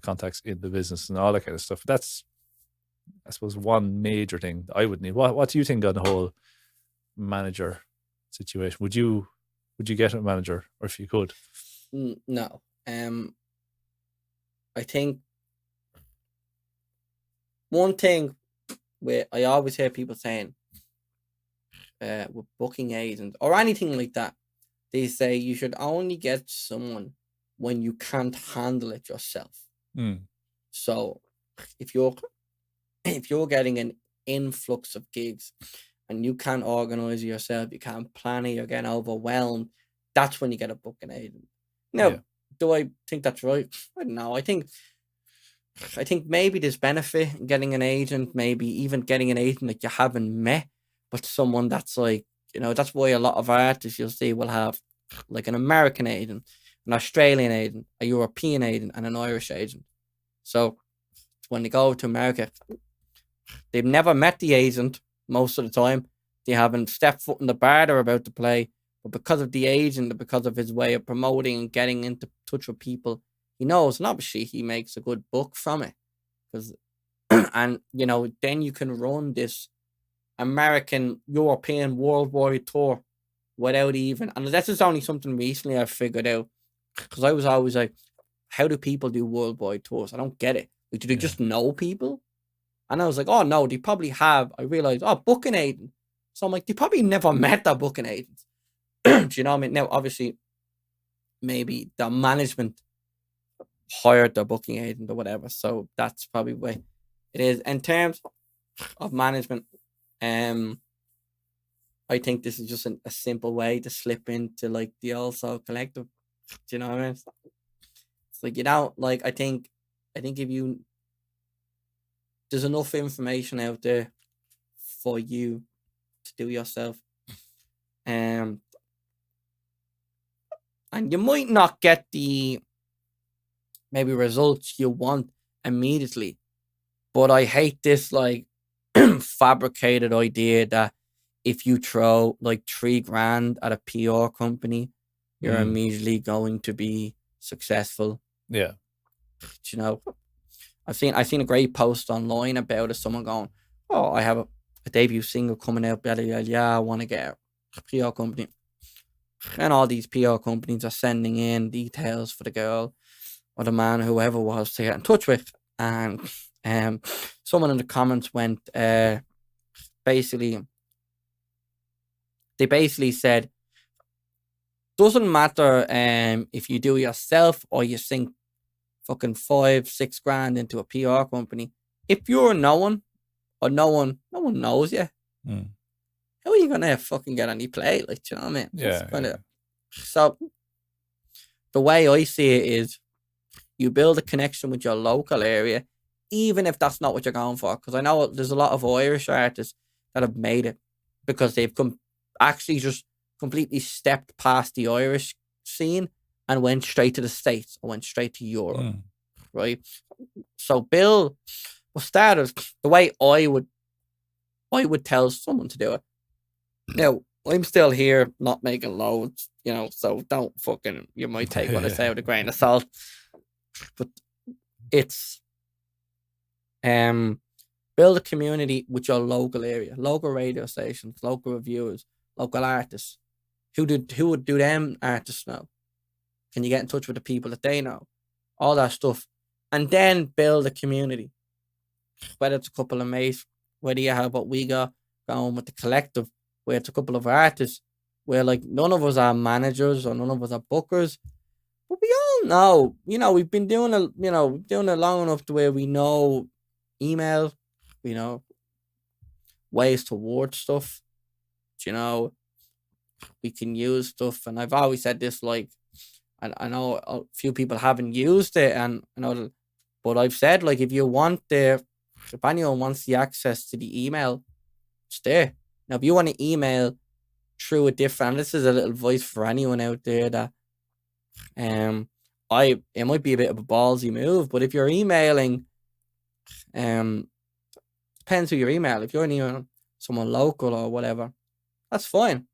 contacts in the business and all that kind of stuff. That's, I suppose, one major thing that I would need. What do you think on the whole manager situation? Would you get a manager, or if you could? No. I think one thing where I always hear people saying with booking agents or anything like that, they say you should only get someone when you can't handle it yourself. So if you're getting an influx of gigs and you can't organize it yourself, you can't plan it, you're getting overwhelmed, that's when you get a booking agent. Now, do I think that's right? I don't know. I think I think maybe there's benefit in getting an agent, maybe even getting an agent that you haven't met, but someone that's like, that's why a lot of artists you'll see will have like an American agent, an Australian agent, a European agent, and an Irish agent. So when they go to America, they've never met the agent most of the time. They haven't stepped foot in the bar they're about to play. But because of the agent and because of his way of promoting and getting into touch with people, he knows. And obviously he makes a good buck from it. And, then you can run this American, European, worldwide tour without even, and this is only something recently I've figured out. Because I was always like, how do people do worldwide tours? I don't get it. Like, do they just know people? And I was like, oh no, they probably have. I realized, booking agent. So I'm like, they probably never met their booking agents. Do you know what I mean? Now, obviously, maybe the management hired their booking agent or whatever. So that's probably why it is. In terms of management, I think this is just a simple way to slip into like the Also Collective. Do you know what I mean? It's like, I think if there's enough information out there for you to do yourself. And you might not get the maybe results you want immediately. But I hate this like fabricated idea that if you throw like $3,000 at a PR company, you're immediately going to be successful. Yeah. I've seen a great post online about it. Someone going, I have a debut single coming out. I want to get a PR company. And all these PR companies are sending in details for the girl or the man, whoever it was, to get in touch with. And someone in the comments went, basically said, doesn't matter if you do it yourself or you sink fucking $5,000-6,000 into a PR company. If you're known or no one knows you, how are you gonna fucking get any play? Like, do you know what I mean? Yeah. So the way I see it is, you build a connection with your local area, even if that's not what you're going for. Because I know there's a lot of Irish artists that have made it because they've actually just completely stepped past the Irish scene and went straight to the States or went straight to Europe, right? So Bill was started the way I would tell someone to do it. Now, I'm still here, not making loads, so don't fucking, you might take what I say with a grain of salt. But it's build a community with your local area, local radio stations, local reviewers, local artists. Who would do them artists know? Can you get in touch with the people that they know? All that stuff. And then build a community. Whether it's a couple of mates, whether you have what we got going with the collective, where it's a couple of artists, where like none of us are managers or none of us are bookers. But we all know, we've been doing it, doing it long enough to where we know email, we know ways towards stuff. We can use stuff. And I've always said this, like, I know a few people haven't used it, and but I've said, like, if anyone wants the access to the email, it's there. Now, if you want to email through a different, this is a little voice for anyone out there that, it might be a bit of a ballsy move, but if you're emailing, depends who you're emailing. If you're emailing someone local or whatever, that's fine.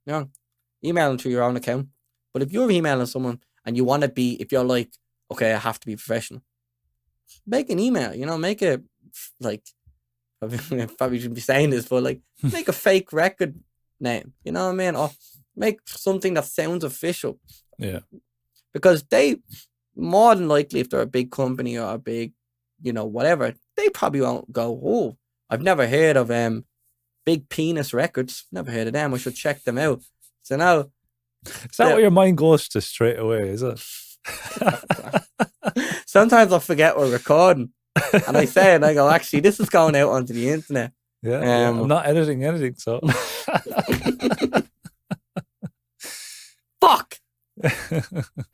Email them through your own account. But if you're emailing someone and you want to be, if you're like, okay, I have to be professional, make an email, make it like, I probably shouldn't be saying this, but like, make a fake record name, you know what I mean? Or make something that sounds official. Yeah. Because they, more than likely, if they're a big company or a big, whatever, they probably won't go, I've never heard of Big Penis Records. Never heard of them. I should check them out. So now, is that what your mind goes to straight away? Is it? Sometimes I forget we're recording, and I say it, and I go, actually, this is going out onto the internet. Yeah, I'm not editing anything, so fuck.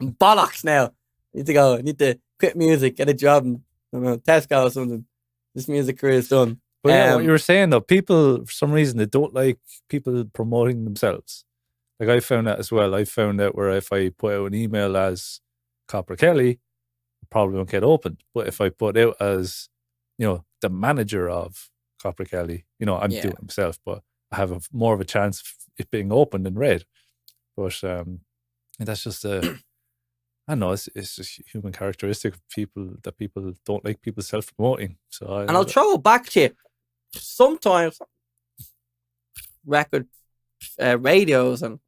Bollocks now. I need to quit music, get a job, and don't know, Tesco or something. This music career is done. But yeah, what you were saying though, people for some reason they don't like people promoting themselves. Like I found that as well. I found out where if I put out an email as Copper Kelly, it probably won't get opened. But if I put out as, the manager of Copper Kelly, I'm doing it myself, but I have more of a chance of it being opened and read. But that's just I don't know. It's just a human characteristic of people that people don't like people self-promoting. So I'll throw it back to you. Sometimes record radios and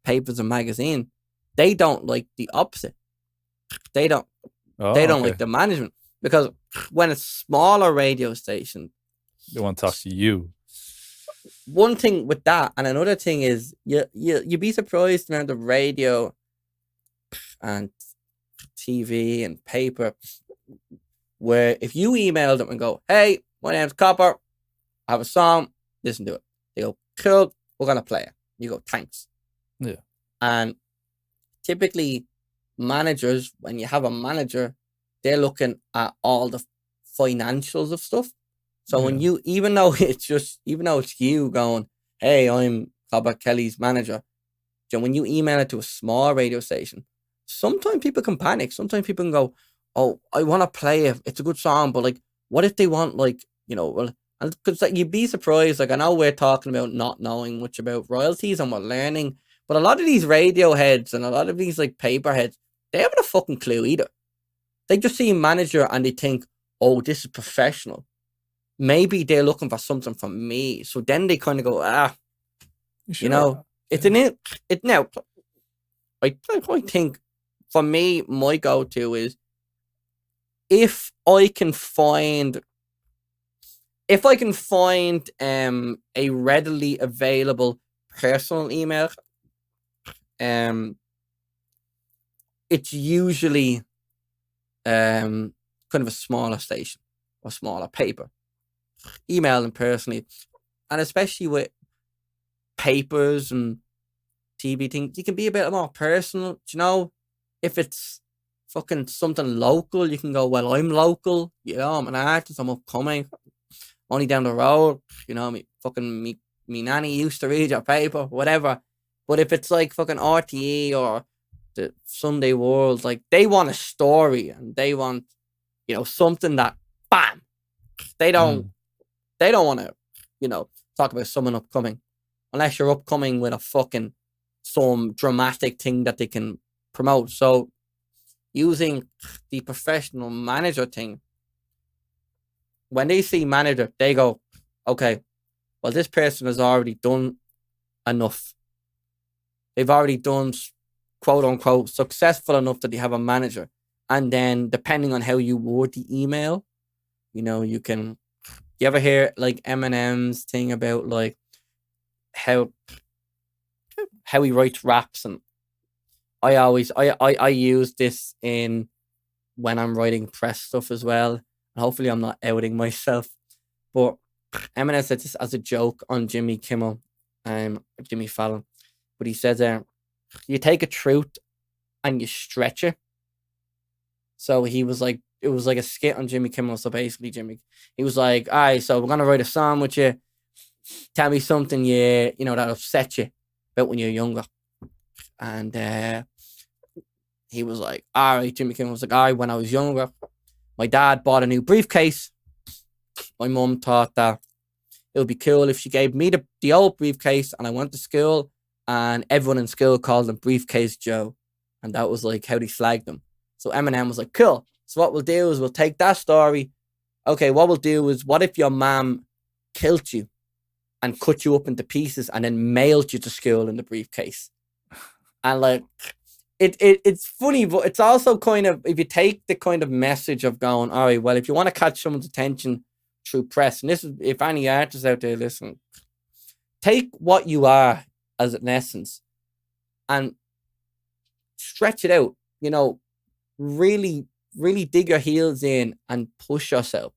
papers and magazines, they don't like the opposite. They don't like the management, because when it's smaller radio station, they want to talk to you. One thing with that, and another thing is you'd be surprised the amount of radio and TV and paper where if you email them and go, hey, my name's Copper, I have a song, listen to it. They go, cool, we're going to play it. You go, thanks. Yeah. And typically managers, when you have a manager, they're looking at all the financials of stuff. So when you, even though it's you going, hey, I'm Copper Kelly's manager, when you email it to a small radio station, sometimes people can panic. Sometimes people can go, oh, I want to play it. It's a good song, but like, what if they want because you'd be surprised. Like, I know we're talking about not knowing much about royalties and we're learning, but a lot of these radio heads and a lot of these like paper heads, they haven't a fucking clue either. They just see a manager and they think, oh, this is professional. Maybe they're looking for something from me. So then they kind of go, sure. It's now. I think for me, my go-to is if I can find a readily available personal email, it's usually kind of a smaller station or smaller paper. Email them personally, and especially with papers and TV things, you can be a bit more personal. If it's fucking something local, you can go, well, I'm local, I'm an artist, I'm upcoming, only down the road, me nanny used to read your paper, whatever. But if it's like fucking RTE or the Sunday World, like, they want a story and they want, something that, bam, they don't want to, talk about someone upcoming, unless you're upcoming with some dramatic thing that they can promote. So using the professional manager thing, when they see manager, they go, okay, well, this person has already done enough. They've already done, quote unquote, successful enough that they have a manager. And then depending on how you word the email, you can, you ever hear like Eminem's thing about like how he writes raps? And I use this in when I'm writing press stuff as well. And hopefully I'm not outing myself. But Eminem said this as a joke on Jimmy Kimmel, Jimmy Fallon. But he says, you take a truth and you stretch it. So he was like, it was like a skit on Jimmy Kimmel. So basically, he was like, all right, so we're going to write a song with you. Tell me something that upset you about when you're younger. And he was like, all right, Jimmy Kimmel was like, all right, when I was younger, my dad bought a new briefcase. My mum thought that it would be cool if she gave me the old briefcase, and I went to school and everyone in school called him Briefcase Joe. And that was like how they flagged him. So Eminem was like, cool. So what we'll do is we'll take that story. Okay, what we'll do is, what if your mom killed you and cut you up into pieces and then mailed you to school in the briefcase? And like, it's funny, but it's also kind of, if you take the kind of message of going, all right, well, if you want to catch someone's attention through press, and this is, if any artists out there listen, take what you are as an essence and stretch it out, really, really dig your heels in and push yourself.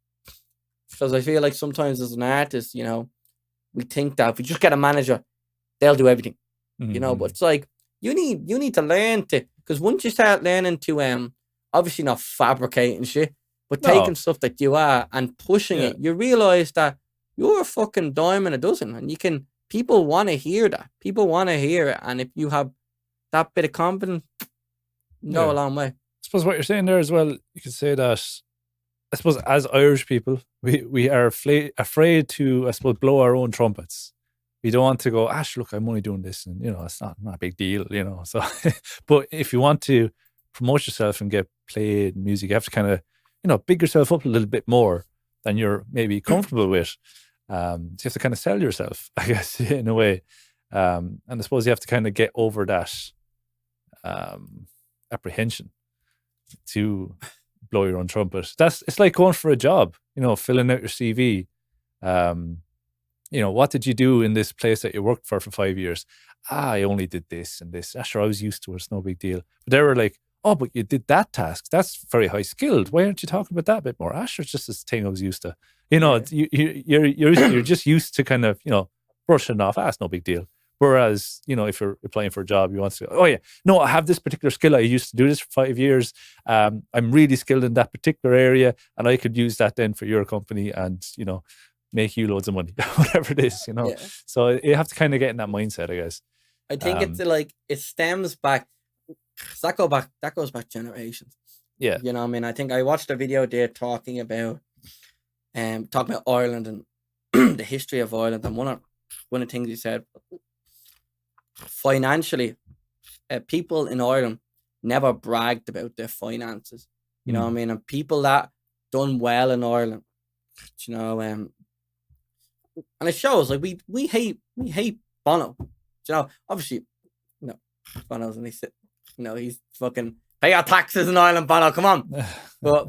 Because I feel like sometimes as an artist, we think that if we just get a manager, they'll do everything, but it's like, you need to learn to, because once you start learning to, obviously not fabricating shit, But No. taking stuff that you are and pushing Yeah. it, you realize that you're a fucking dime in a dozen, and people want to hear that. People want to hear it, and if you have that bit of confidence, you go Yeah. a long way. I suppose what you're saying there as well, you could say that, I suppose, as Irish people, we are afraid to, I suppose, blow our own trumpets. We don't want to go, look, I'm only doing this, and it's not a big deal, So, but if you want to promote yourself and get played music, you have to kind of, big yourself up a little bit more than you're maybe comfortable with. So you have to kind of sell yourself, I guess, in a way. And I suppose you have to kind of get over that apprehension to blow your own trumpet. It's like going for a job, filling out your CV. What did you do in this place that you worked for 5 years? I only did this and this. Sure, I was used to it. It's no big deal. But they were like, oh, but you did that task. That's very high skilled. Why aren't you talking about that a bit more? Sure, it's just this thing I was used to. You're just used to kind of, brushing off. It's no big deal. Whereas, if you're applying for a job, you want to go, oh yeah, no, I have this particular skill. I used to do this for 5 years. I'm really skilled in that particular area, and I could use that then for your company and, make you loads of money, whatever it is, Yeah. So you have to kind of get in that mindset, I guess. I think it stems back. That goes back generations. Yeah. You know what I mean? I think I watched a video there talking about Ireland and the history of Ireland, and one of the things he said, financially, people in Ireland never bragged about their finances. You know what I mean? And people that done well in Ireland, and it shows, like, we hate Bono. Obviously, Bono's and he's fucking pay your taxes in Ireland, Bono, come on. But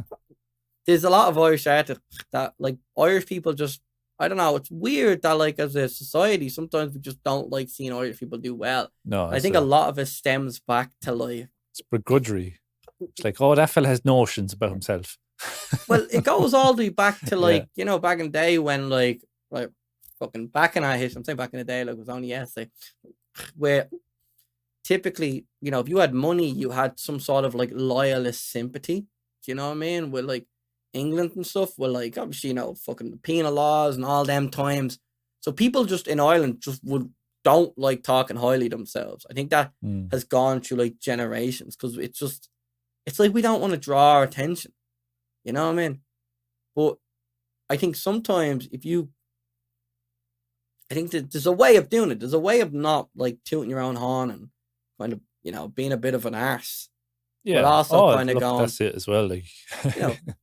there's a lot of Irish artists that, like, Irish people just, I don't know, it's weird that, like, as a society, sometimes we just don't like seeing Irish people do well. No, I think a lot of it stems back to, like, it's begrudgery. It's like, oh, that fella has notions about himself. Well, it goes all the way back to, like, back in the day when, like fucking back in our history, I'm saying back in the day, like, it was only yesterday, where typically, if you had money, you had some sort of, like, loyalist sympathy. Do you know what I mean? With, like, England and stuff, with, like, obviously, fucking penal laws and all them times. So people just in Ireland just don't like talking highly themselves. I think that has gone through, like, generations, because it's like we don't want to draw our attention. You know what I mean? But I think sometimes I think that there's a way of doing it. There's a way of not, like, tooting your own horn and kind of, being a bit of an arse. Yeah. But also kind of look, going, that's it as well. Like,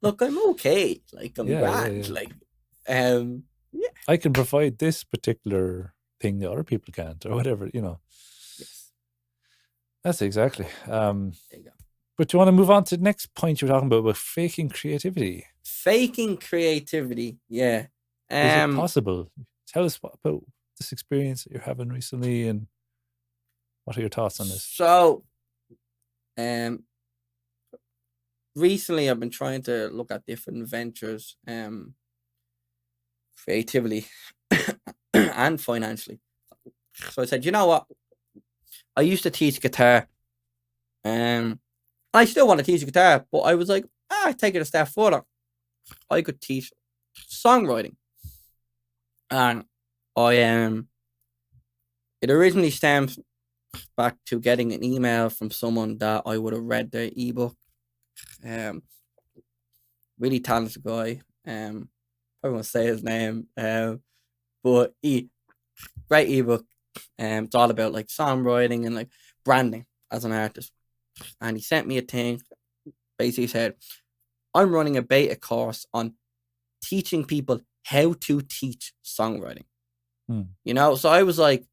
look, I'm okay. Like, I'm grand. Yeah. Like, I can provide this particular thing that other people can't, or whatever, Yes. That's exactly. There you go. But do you want to move on to the next point you were talking about faking creativity? Faking creativity, yeah. Is it possible? Tell us about this experience that you're having recently, and what are your thoughts on this? So, recently I've been trying to look at different ventures, creatively and financially. So I said, you know what? I used to teach guitar. I still want to teach guitar, but I was like, take it a step further. I could teach songwriting. And it originally stems back to getting an email from someone that I would have read their ebook. Really talented guy. I won't say his name. But great ebook. It's all about, like, songwriting and, like, branding as an artist. And he sent me a thing. Basically said, I'm running a beta course on teaching people how to teach songwriting. So I was like,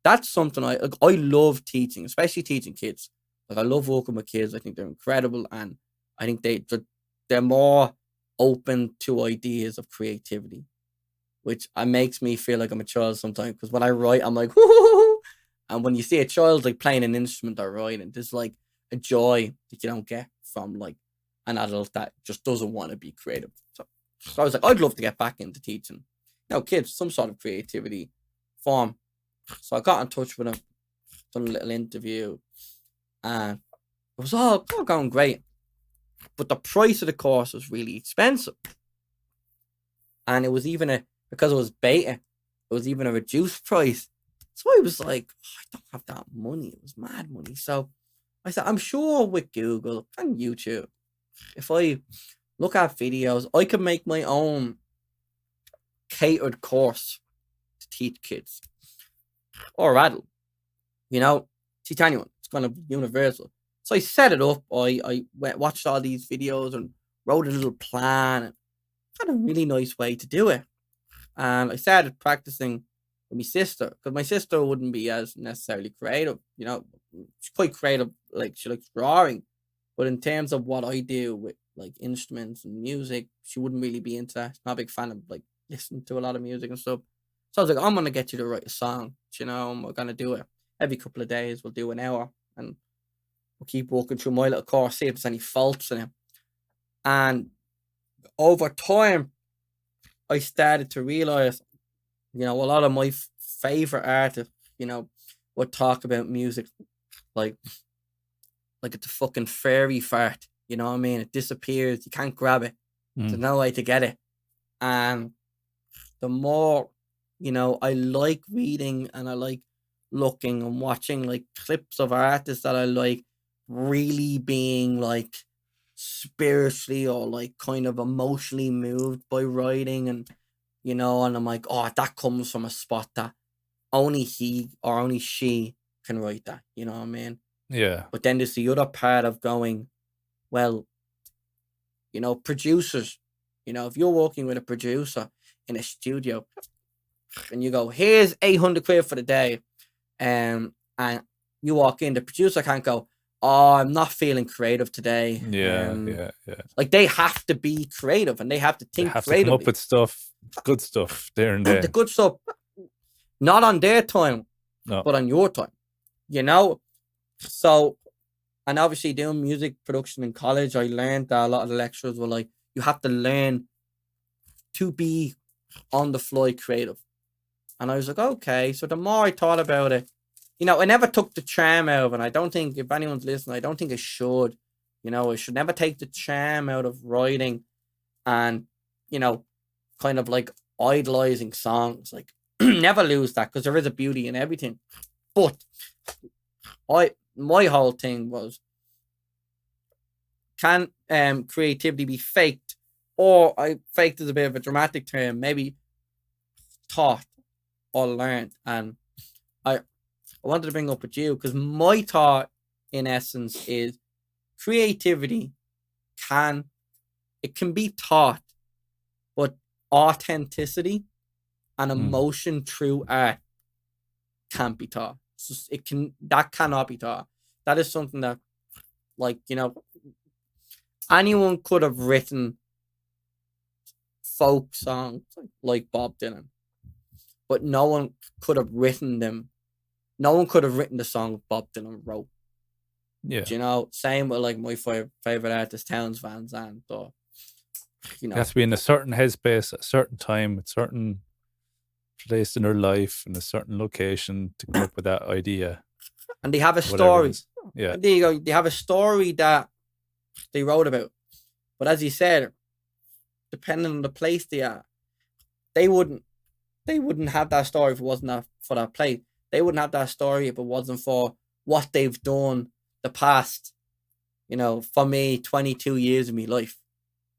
that's something I love teaching, especially teaching kids. Like, I love working with kids. I think they're incredible, and I think they're more open to ideas of creativity, which makes me feel like I'm a child sometimes, because when I write, I'm like, whoo. And when you see a child, like, playing an instrument or writing, there's, like, a joy that you don't get from, like, an adult that just doesn't want to be creative. So I was like, I'd love to get back into teaching kids some sort of creativity form. So I got in touch with him, done a little interview, and it was all going great. But the price of the course was really expensive. And it was even because it was beta, it was even a reduced price. So I was like, I don't have that money. It was mad money. So I said, I'm sure with Google and YouTube, if I look at videos, I can make my own catered course to teach kids or adult. Teach anyone. It's kind of universal. So I set it up. I watched all these videos and wrote a little plan and had a really nice way to do it. And I started practicing with my sister, because my sister wouldn't be as necessarily creative. She's quite creative. Like, she likes drawing, but in terms of what I do with like instruments and music, she wouldn't really be into that. She's not a big fan of like listening to a lot of music and stuff. So I was like, I'm gonna get you to write a song, and we're gonna do it every couple of days. We'll do an hour, and we'll keep walking through my little course, see if there's any faults in it. And over time, I started to realize, a lot of my favorite artists, would talk about music like it's a fucking fairy fart. You know what I mean? It disappears. You can't grab it. There's no way to get it. And the more, I like reading and I like looking and watching like clips of artists that I like really being like spiritually or like kind of emotionally moved by writing, and and I'm like, oh, that comes from a spot that only he or only she can write that. You know what I mean? Yeah. But then there's the other part of going, well, producers, if you're working with a producer in a studio and you go, here's 800 quid for the day, and you walk in, the producer can't go, oh, I'm not feeling creative today. Yeah. Like, they have to be creative and they have to think They have creatively. to come up with stuff, good stuff there and there. The good stuff, not on their time, No. but on your time, So, and obviously doing music production in college, I learned that a lot of the lecturers were like, you have to learn to be on the fly creative. And I was like, okay. So the more I thought about it, I never took the charm out of it. And I don't think, if anyone's listening, I don't think it should. I should never take the charm out of writing and, kind of like idolizing songs. Like, never lose that, because there is a beauty in everything. But my whole thing was, can creativity be faked? Or faked is a bit of a dramatic term, maybe taught or learned. And I wanted to bring up with you, because my thought in essence is creativity can be taught, but authenticity and emotion through art can't be taught. That cannot be taught. That is something that, like, anyone could have written folk songs like Bob Dylan, but no one could have written them. No one could have written the song Bob Dylan wrote. Yeah. Same with like my favorite artist, Townes Van Zandt, or It has to be in a certain headspace at a certain time, a certain place in their life, in a certain location to come up with that idea. And they have a story. Yeah. There you go. They have a story that they wrote about. But as you said, depending on the place they are, they wouldn't have that story if it wasn't for that place. They wouldn't have that story if it wasn't for what they've done the past, for me, 22 years of my life.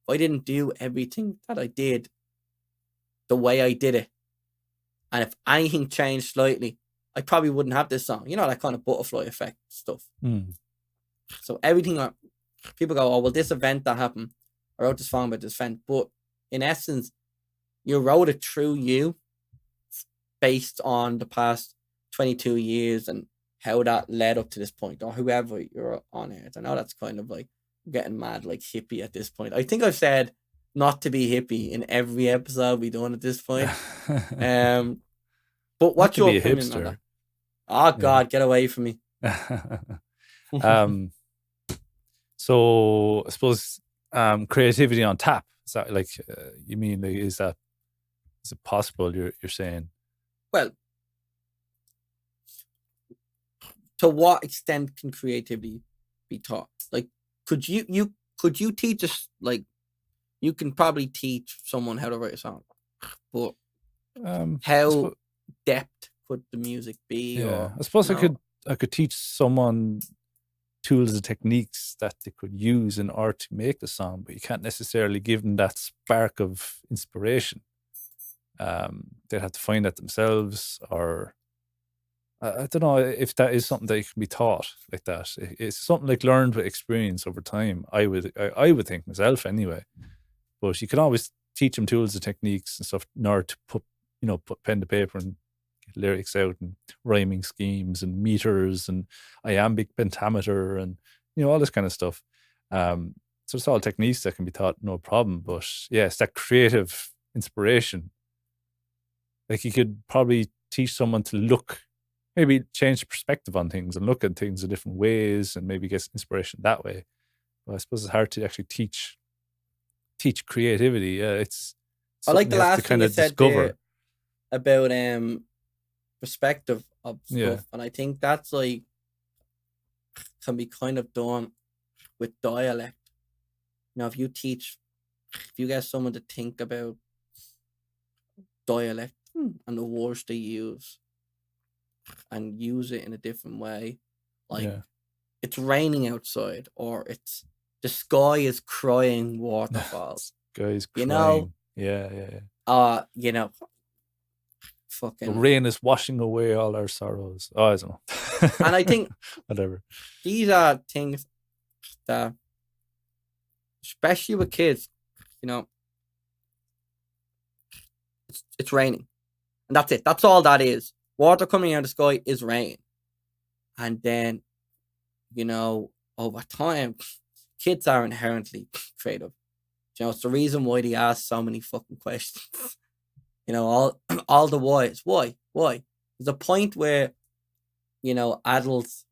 If I didn't do everything that I did the way I did it, and if anything changed slightly, I probably wouldn't have this song. That kind of butterfly effect stuff. So everything, people go, oh, well, this event that happened, I wrote this song about this event. But in essence, you wrote it through you, based on the past 22 years and how that led up to this point, or whoever you're on it. I know that's kind of like getting mad, like hippie at this point. I think I've said not to be hippie in every episode we've done at this point. But what's your opinion on that? Oh, God, get away from me. So I suppose creativity on tap. Is that like, you mean, like, is it possible, you're saying? Well, to what extent can creativity be taught? Like, could you could you teach us, like, you can probably teach someone how to write a song, but I how suppo- depth could the music be? yeah, Or I suppose no? I could teach someone tools and techniques that they could use in order to make the song, but you can't necessarily give them that spark of inspiration. They'd have to find that themselves, or I don't know if that is something that can be taught like that. It's something like learned with experience over time. I would think myself anyway. But you can always teach them tools and techniques and stuff in order to put pen to paper and get lyrics out and rhyming schemes and meters and iambic pentameter and all this kind of stuff. So it's all techniques that can be taught, no problem. But yeah, it's that creative inspiration. Like you could probably teach someone to maybe change the perspective on things and look at things in different ways and maybe get inspiration that way. But I suppose it's hard to actually teach creativity. It's I like something the you have to last thing kind you of said discover. there about perspective of stuff, Yeah. and I think that's like can be kind of done with dialect. If you get someone to think about dialect and the words they use and use it in a different way, like Yeah. it's raining outside, or it's the sky is crying waterfalls. Guys You crying. know? Yeah. The Fucking. rain is washing away all our sorrows. Oh, I don't know. And I think whatever. these are things that, especially with kids, it's raining, and that's it. That's all that is. Water coming out of the sky is rain, and then, over time, kids are inherently creative. It's the reason why they ask so many fucking questions. All the whys. Why? There's a point where, adults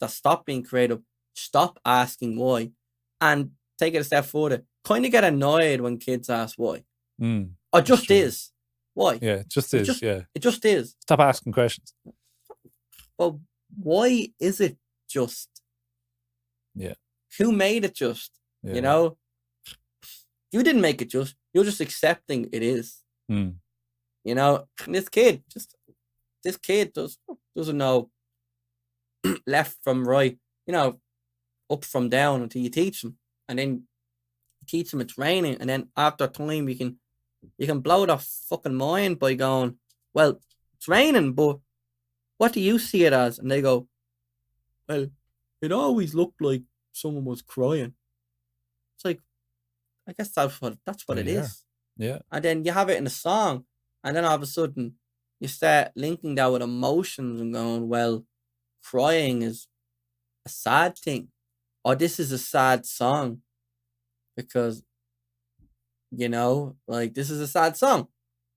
that stop being creative, stop asking why, and take it a step further. Kind of get annoyed when kids ask why. Or just true. is. Why? Yeah, it just is. Yeah. It just is. Stop asking questions. Well, why is it just? Yeah. Who made it just? Yeah. You didn't make it just. You're just accepting it is. Mm. And this kid doesn't know left from right, up from down until you teach them. And then you teach them it's raining, and then after time you can blow their fucking mind by going, well, it's raining, but what do you see it as? And they go, well, it always looked like someone was crying. It's like, I guess that's what it is. Yeah. And then you have it in a song, and then all of a sudden you start linking that with emotions and going, well, crying is a sad thing, or this is a sad song because, this is a sad song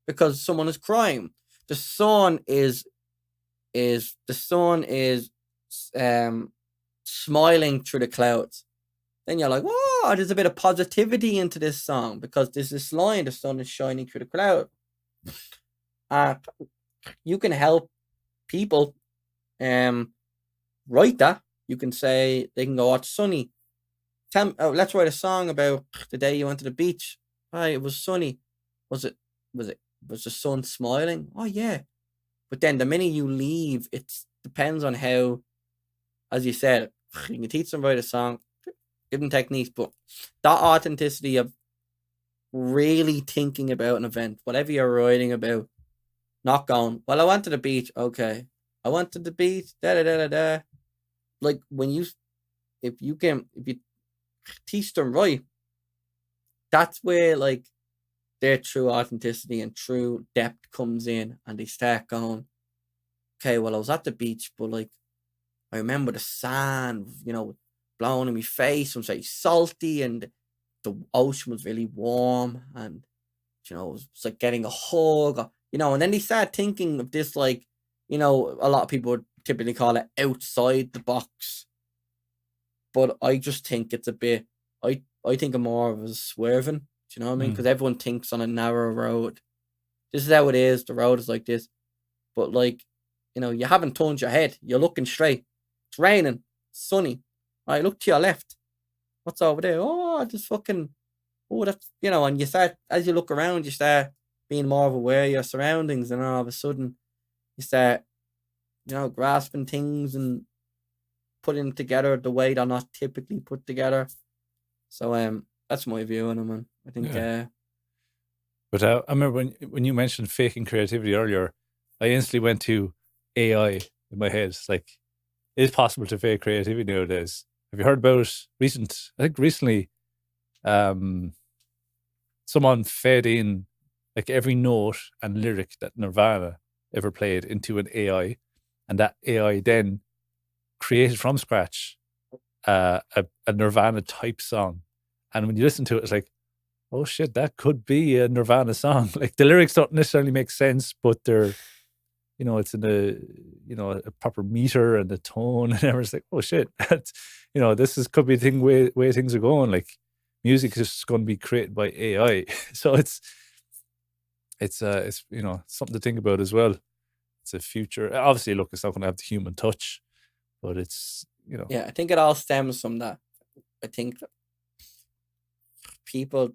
because someone is crying. The sun is smiling through the clouds. Then you're like, whoa, there's a bit of positivity into this song because there's this line, the sun is shining through the cloud. You can help people write that. You can say, they can go, oh, it's sunny. Let's write a song about the day you went to the beach. Oh, it was sunny. Was the sun smiling? Oh, yeah. But then the minute you leave, it depends on how, as you said, you can teach them to write a song, give them techniques, but that authenticity of really thinking about an event, whatever you're writing about, not going, well, I went to the beach. Okay. I went to the beach. Like if you teach them right, that's where like their true authenticity and true depth comes in, and they start going, okay, well, I was at the beach, but like, I remember the sand, blowing in my face. It was very salty, and the ocean was really warm, and it was like getting a hug, and then they start thinking of this, like, a lot of people would typically call it outside the box, but I just think it's a bit, I think of more of a swerving. Do you know what I mean? Because everyone thinks on a narrow road. This is how it is. The road is like this, but like, you haven't turned your head. You're looking straight. It's raining, sunny. Right, look to your left. What's over there? Oh, just fucking. Oh, that's and you start as you look around, you start being more aware of your surroundings, and all of a sudden, you start grasping things and putting together the way they're not typically put together. So that's my view on it, man. I think But I remember when you mentioned faking creativity earlier, I instantly went to AI in my head. It's like, is it possible to fake creativity nowadays? Have you heard about recently, someone fed in like every note and lyric that Nirvana ever played into an AI, and that AI then created from scratch a Nirvana type song. And when you listen to it, it's like, oh shit, that could be a Nirvana song. Like the lyrics don't necessarily make sense, but they're, it's in a proper meter and the tone and everything. It's like, oh shit, that's, could be the thing way things are going. Like music is just going to be created by AI. So it's something to think about as well. It's a future. Obviously, look, it's not going to have the human touch, but it's, Yeah, I think it all stems from that. I think people,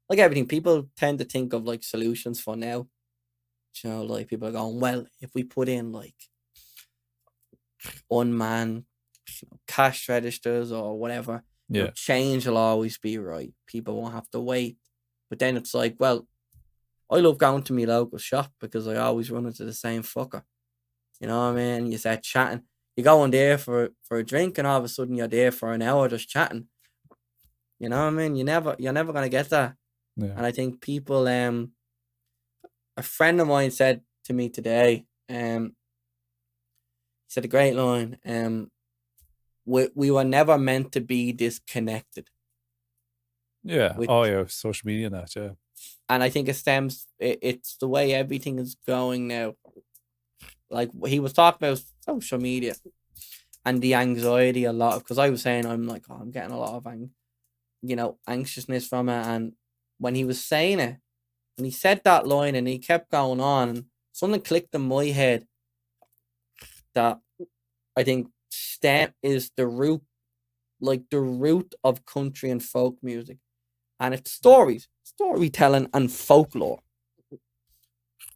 like everything, people tend to think of like solutions for now. Like people are going, well, if we put in like unmanned cash registers or whatever, change will always be right. People won't have to wait. But then it's like, well, I love going to my local shop because I always run into the same fucker. You know what I mean? You start chatting. You go in there for a drink, and all of a sudden you're there for an hour just chatting. You know what I mean? You're never gonna get that. Yeah. And I think people, a friend of mine said to me today, he said a great line, we were never meant to be disconnected. Yeah. Social media and that, yeah. And I think it's the way everything is going now. Like he was talking about social media and the anxiety a lot, because I was saying I'm getting a lot of anxiousness from it. And when he was saying it, when he said that line and he kept going on, and something clicked in my head that I think STEM is the root of country and folk music. And it's storytelling and folklore.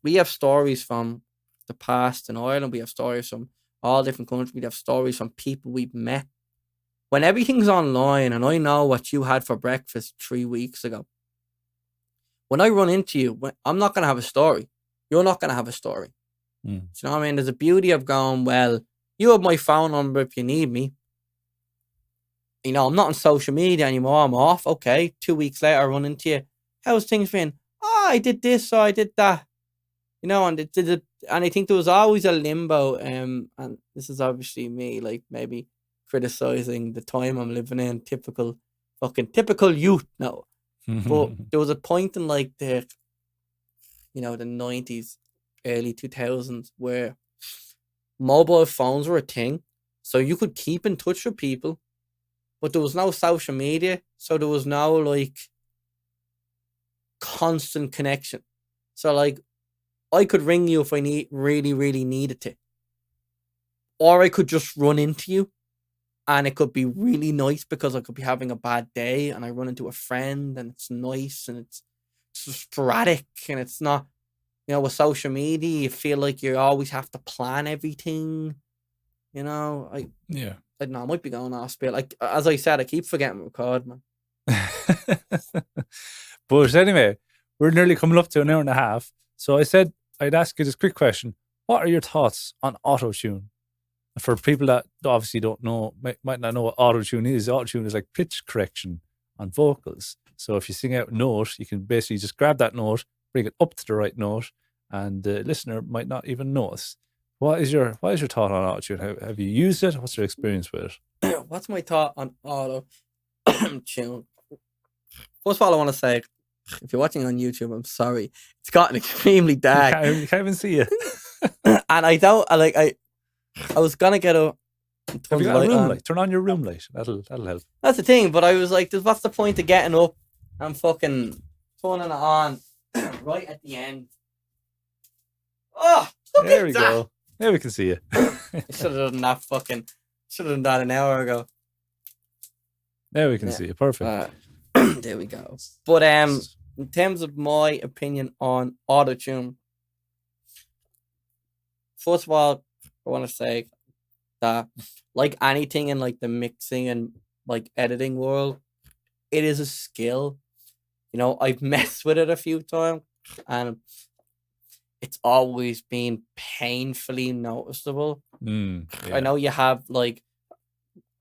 We have stories from the past in Ireland. We have stories from all different countries. We have stories from people we've met. When everything's online and I know what you had for breakfast 3 weeks ago, when I run into you, I'm not going to have a story. You're not going to have a story. Do you know what I mean? There's a beauty of going, well, you have my phone number if you need me. I'm not on social media anymore. I'm off. Okay. 2 weeks later, I run into you. How's things been? Oh, I did this, or I did that. And and I think there was always a limbo. And this is obviously me, like maybe criticizing the time I'm living in. Typical youth. No, but there was a point in like the 90s, early 2000s where mobile phones were a thing, so you could keep in touch with people. But there was no social media, so there was no like constant connection. So like, I could ring you if I really, really needed to, or I could just run into you, and it could be really nice because I could be having a bad day, and I run into a friend, and it's nice, and it's sporadic, and it's not, with social media, you feel like you always have to plan everything. I don't know, I might be going off spit. Like, as I said, I keep forgetting to record, man. But anyway, we're nearly coming up to an hour and a half. So I said I'd ask you this quick question. What are your thoughts on auto-tune? For people that obviously don't know, might not know what auto-tune is like pitch correction on vocals. So if you sing out a note, you can basically just grab that note, bring it up to the right note, and the listener might not even notice. What is your thought on auto-tune? Have you used it? What's your experience with it? What's my thought on auto-tune? First of all, I want to say, if you're watching on YouTube, I'm sorry. It's gotten extremely dark. You can't even see it. And I was going to get a Have you got a room light? Turn on your room light. That'll help. That's the thing, but I was like, what's the point of getting up and fucking turning it on right at the end? Oh, there we go. There we can see you. I should have done that an hour ago. Now we can see it. Perfect. There we go. But in terms of my opinion on autotune, first of all, I want to say that, like anything in like the mixing and like editing world, it is a skill. You know, I've messed with it a few times, and it's always been painfully noticeable. I know you have like,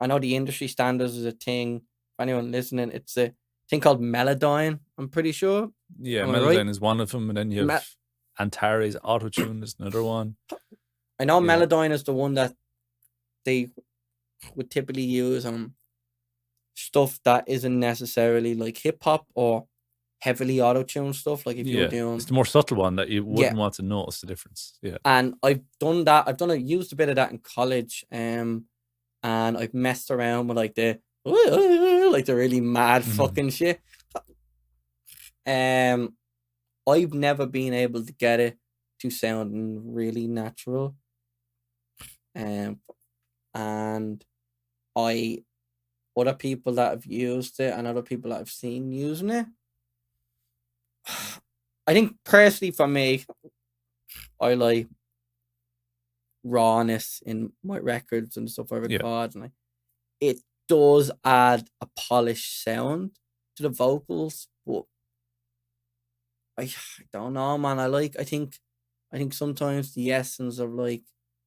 I know the industry standards is a thing. For anyone listening, it's a thing called Melodyne, I'm pretty sure. Yeah, Am I Melodyne right? is one of them, and then you have Antares Autotune is another one. I know Yeah. Melodyne is the one that they would typically use on stuff that isn't necessarily like hip hop or heavily auto-tuned stuff. Like if you're doing, it's the more subtle one that you wouldn't want to notice the difference. Yeah. And I've done that. Used a bit of that in college. And I've messed around with like the really mad fucking shit. I've never been able to get it to sound really natural. And other people that have used it and other people that I've seen using it, I think personally for me, I like rawness in my records and stuff I record, and it does add a polished sound to the vocals, but I don't know, man. I think sometimes the essence of like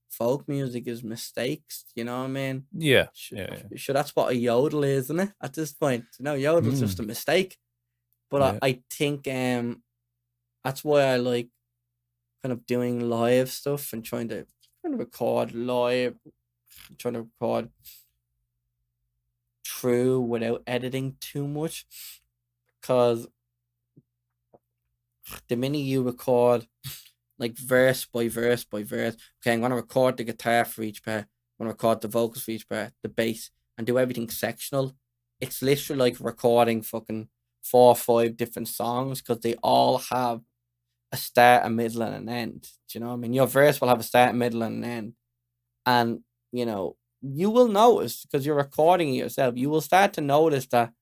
folk music is mistakes. You know what I mean? Yeah. Sure, that's what a yodel is, isn't it? At this point, yodel's just a mistake. But I think that's why I like kind of doing live stuff and trying to record live, trying to record true without editing too much, because the minute you record like verse by verse by verse, okay, I'm gonna record the guitar for each part, I'm gonna record the vocals for each part, the bass, and do everything sectional. It's literally like recording fucking 4 or 5 different songs, because they all have a start, a middle, and an end. Do you know what I mean? Your verse will have a start, a middle, and an end. And, you know, you will notice, because you're recording it yourself, you will start to notice that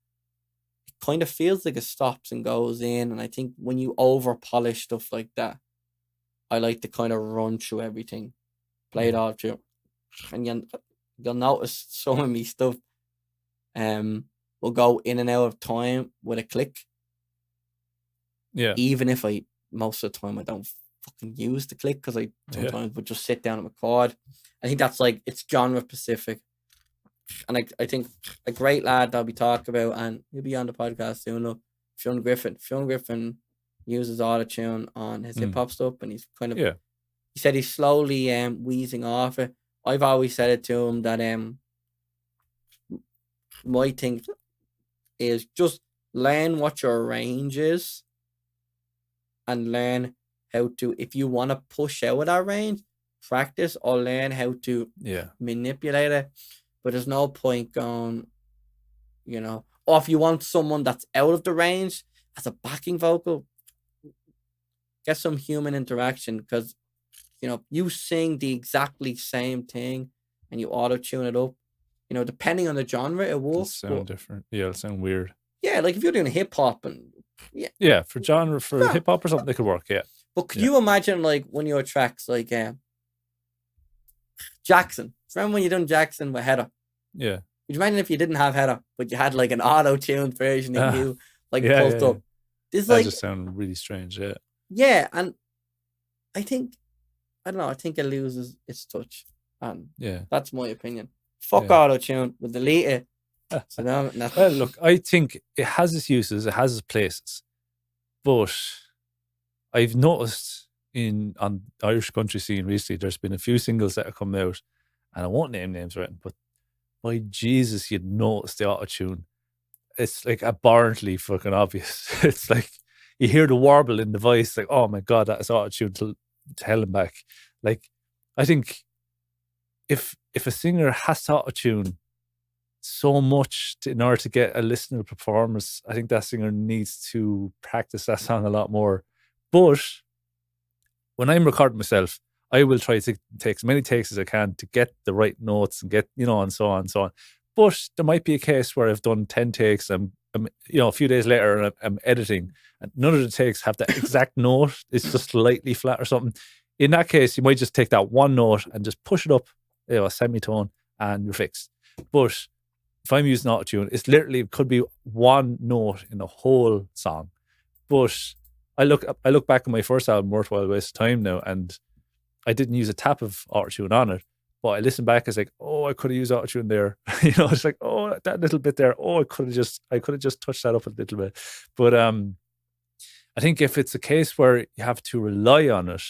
it kind of feels like it stops and goes in. And I think when you over polish stuff like that, I like to kind of run through everything, play it all through. And you'll notice some of me stuff will go in and out of time with a click. Yeah. Even if most of the time I don't fucking use the click, because I sometimes would just sit down and record. I think that's like, it's genre specific. And I think a great lad that I'll be talking about, and he'll be on the podcast soon, look, Fionn Griffin. Fionn Griffin uses autotune on his hip hop stuff, and he's kind of, he said he's slowly wheezing off it. I've always said it to him that my thing is just learn what your range is, and learn how to, if you want to push out of that range, practice or learn how to manipulate it. But there's no point going, you know, or if you want someone that's out of the range as a backing vocal, get some human interaction, because, you know, you sing the exactly same thing and you auto-tune it up, you know, depending on the genre, it will sound different. Yeah, it'll sound weird. Yeah, like if you're doing hip hop and for genre, for hip hop or something, they could work. Yeah. But could you imagine like one of your tracks like Jackson? Remember when you done Jackson with Heather? Yeah. Would you imagine if you didn't have Heather, but you had like an auto-tuned version of you like pulled up? This that like just sound really strange. Yeah. Yeah, and I think it loses its touch. And that's my opinion. Fuck auto-tune, we'll delete it. So no. Well, look, I think it has its uses, it has its places, but I've noticed on the Irish country scene recently, there's been a few singles that have come out, and I won't name names right, but by Jesus, you'd notice the auto-tune. It's like abhorrently fucking obvious. It's like you hear the warble in the voice, like, oh my God, that is auto-tune to hell and back. Like, I think if a singer has to auto-tune so much in order to get a listenable performance, I think that singer needs to practice that song a lot more. But when I'm recording myself, I will try to take as many takes as I can to get the right notes and get, you know, and so on and so on. But there might be a case where I've done 10 takes and a few days later and I'm editing and none of the takes have that exact note. It's just slightly flat or something. In that case, you might just take that one note and just push it up, a semitone, and you're fixed. But if I'm using autotune, it's literally could be one note in the whole song. But I look back at my first album, Worthwhile Waste of Time now, and I didn't use a tap of autotune on it. But I listen back, it's like, oh, I could have used autotune there. It's like, oh, that little bit there. Oh, I could have just touched that up a little bit. But I think if it's a case where you have to rely on it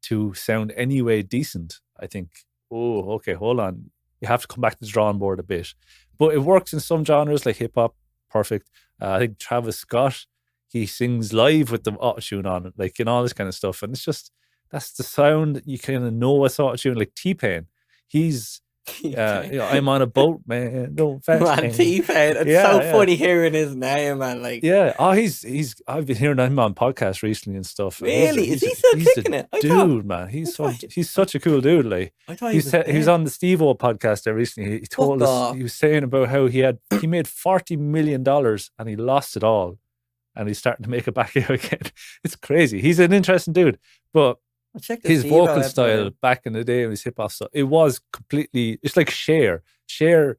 to sound anyway decent, I think, oh, okay, hold on. You have to come back to the drawing board a bit. But it works in some genres like hip hop, perfect. I think Travis Scott, he sings live with the autotune on it, like, all this kind of stuff. And it's just, that's the sound that you kind of know it's autotune. Like T-Pain, he's, I'm on a boat, man. No fast Man, T-Pain. It's so funny hearing his name, man. Like, yeah. Oh, I've been hearing him on podcasts recently and stuff. Really? Is he still kicking it? Dude, man. He's such a cool dude. Like, I thought he was on the Steve-O podcast there recently. He told us, he was saying about how he made $40 million and he lost it all. And he's starting to make it back again. It's crazy. He's an interesting dude. But his vocal style back in the day of his hip hop stuff, it was completely, it's like Cher. Cher,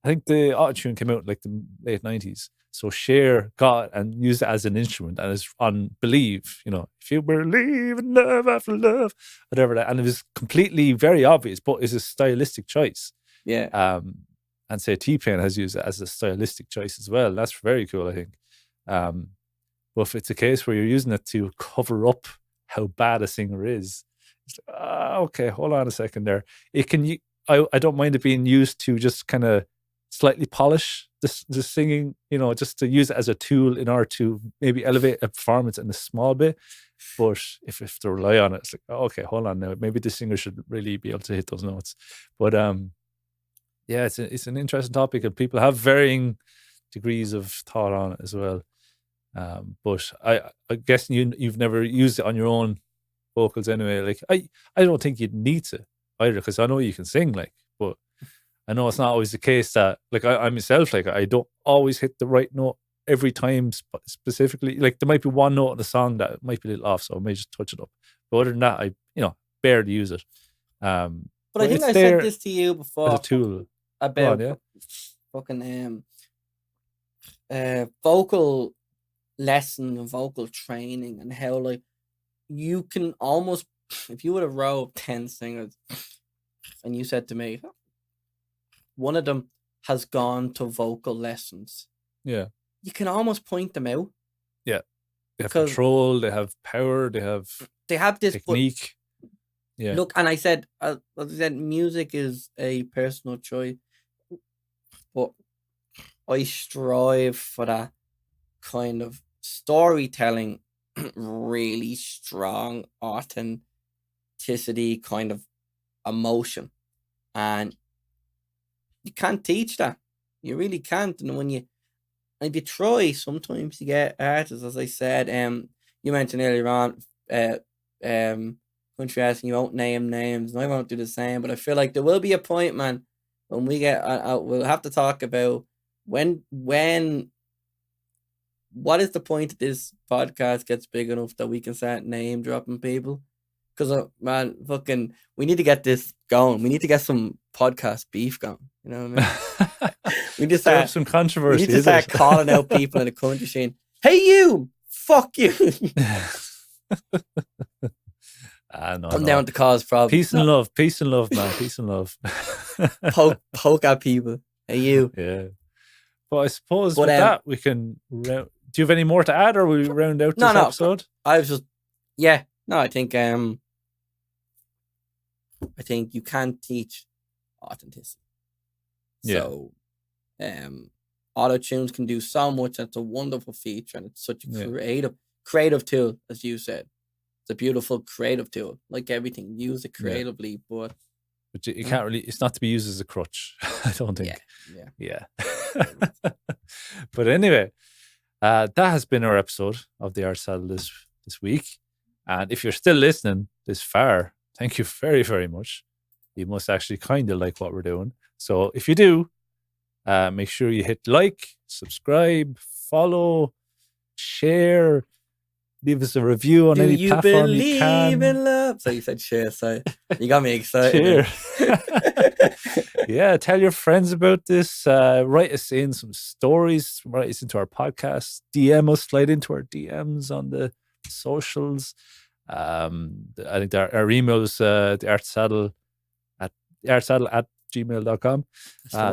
I think the autotune came out in like the late 90s. So Cher got and used it as an instrument and is on Believe, if you believe in love after love, whatever that. And it was completely very obvious, but it's a stylistic choice. Yeah. And say T-Pain has used it as a stylistic choice as well. That's very cool, I think. But if it's a case where you're using it to cover up how bad a singer is, it's like, okay, hold on a second there. I don't mind it being used to just kind of slightly polish the singing, just to use it as a tool in order to maybe elevate a performance in a small bit. But if to rely on it, it's like, okay, hold on now. Maybe the singer should really be able to hit those notes. But yeah, it's an interesting topic, and people have varying degrees of thought on it as well. But I guess you've never used it on your own vocals anyway. Like I don't think you'd need to either, because I know you can sing, like, but I know it's not always the case that, like, I myself, like, I don't always hit the right note every time specifically. Like, there might be one note in the song that might be a little off, so I may just touch it up. But other than that, I barely use it. But I think I said this to you before as a tool about fucking vocal lesson and vocal training, and how, like, you can almost, if you would have wrote 10 singers and you said to me, one of them has gone to vocal lessons, you can almost point them out. They have control, they have power, they have this technique. Look, and I said, music is a personal choice, but I strive for that kind of storytelling, really strong authenticity, kind of emotion, and you can't teach that. You really can't. And if you try, sometimes you get artists, as I said. You mentioned earlier on, country artists, and you won't name names, and I won't do the same. But I feel like there will be a point, man, when we get out. We'll have to talk about when. What is the point that this podcast gets big enough that we can start name dropping people? Because, man, fucking, we need to get this going. We need to get some podcast beef going. You know what I mean? We just have some controversy. We need to start calling out people in the country saying, "Hey, you, fuck you." I'm down to cause problems. Peace and love, man. Peace and love. poke at people. Hey, you. Yeah. But I suppose with that we can. Do you have any more to add, or will we round out this episode? I was just, I think you can't teach authenticity. So, auto-tunes can do so much. That's a wonderful feature, and it's such a creative tool, as you said. It's a beautiful creative tool. Like everything, use it creatively, but you can't really. It's not to be used as a crutch. I don't think. Yeah. But anyway, that has been our episode of the Art Saddle this week. And if you're still listening this far, thank you very, very much. You must actually kind of like what we're doing. So if you do, Make sure you hit like, subscribe, follow, share, leave us a review on any platform you can. Do you believe in love? So you said share, so you got me excited. Yeah, tell your friends about this. Write us in some stories. Write us into our podcast. DM us, slide into our DMs on the socials. I think our email is theartsaddle at gmail.com.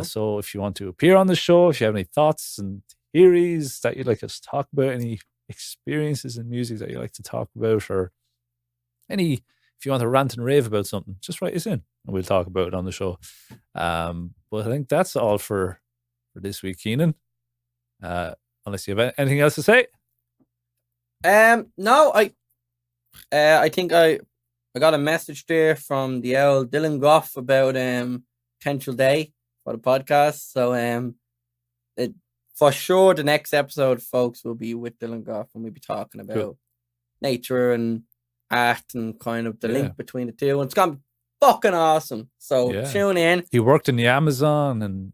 So if you want to appear on the show, if you have any thoughts and theories that you'd like us to talk about, any experiences in music that you'd like to talk about, or if you want to rant and rave about something, just write us in and we'll talk about it on the show. But I think that's all for this week, Kenan. Unless you have anything else to say. No, I think I got a message there from the old Dylan Goff about potential day for the podcast. So for sure the next episode, folks, will be with Dylan Goff, and we'll be talking about nature and art and kind of the link between the two. And it's gonna be fucking awesome. So tune in. He worked in the Amazon, and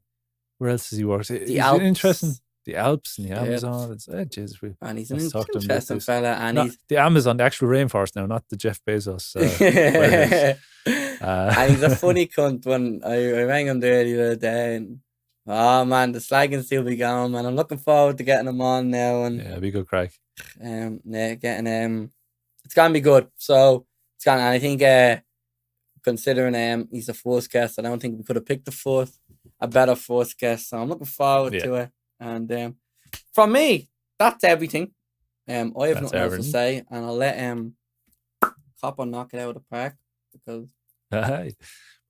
where else has he worked? The Alps. Interesting. The Alps and the Amazon. It's and he's an interesting fella. And he's the Amazon, the actual rainforest now, not the Jeff Bezos. And he's a funny cunt. When I rang him there the other day, and oh man, the slagging still be going, man. I'm looking forward to getting him on now. And yeah, be good crack. Getting it's gonna be good. So it's gonna. I think considering he's the first guest, I don't think we could have picked a better first guest. So I'm looking forward to it. And from me, that's everything. I have nothing else to say, and I'll let Copper knock it out of the park because.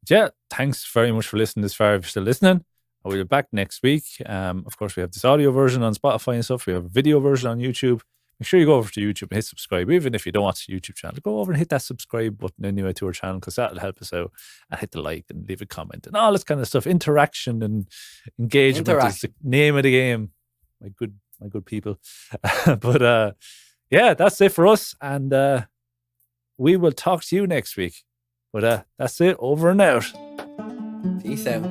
Yeah, thanks very much for listening this far. If you're still listening, we'll be back next week. Of course, we have this audio version on Spotify and stuff. We have a video version on YouTube. Make sure you go over to YouTube and hit subscribe. Even if you don't watch the YouTube channel, go over and hit that subscribe button anyway to our channel, because that'll help us out. And hit the like and leave a comment and all this kind of stuff. Interaction and engagement is the name of the game. My good people. But yeah, that's it for us. And we will talk to you next week. But that's it. Over and out. Peace out.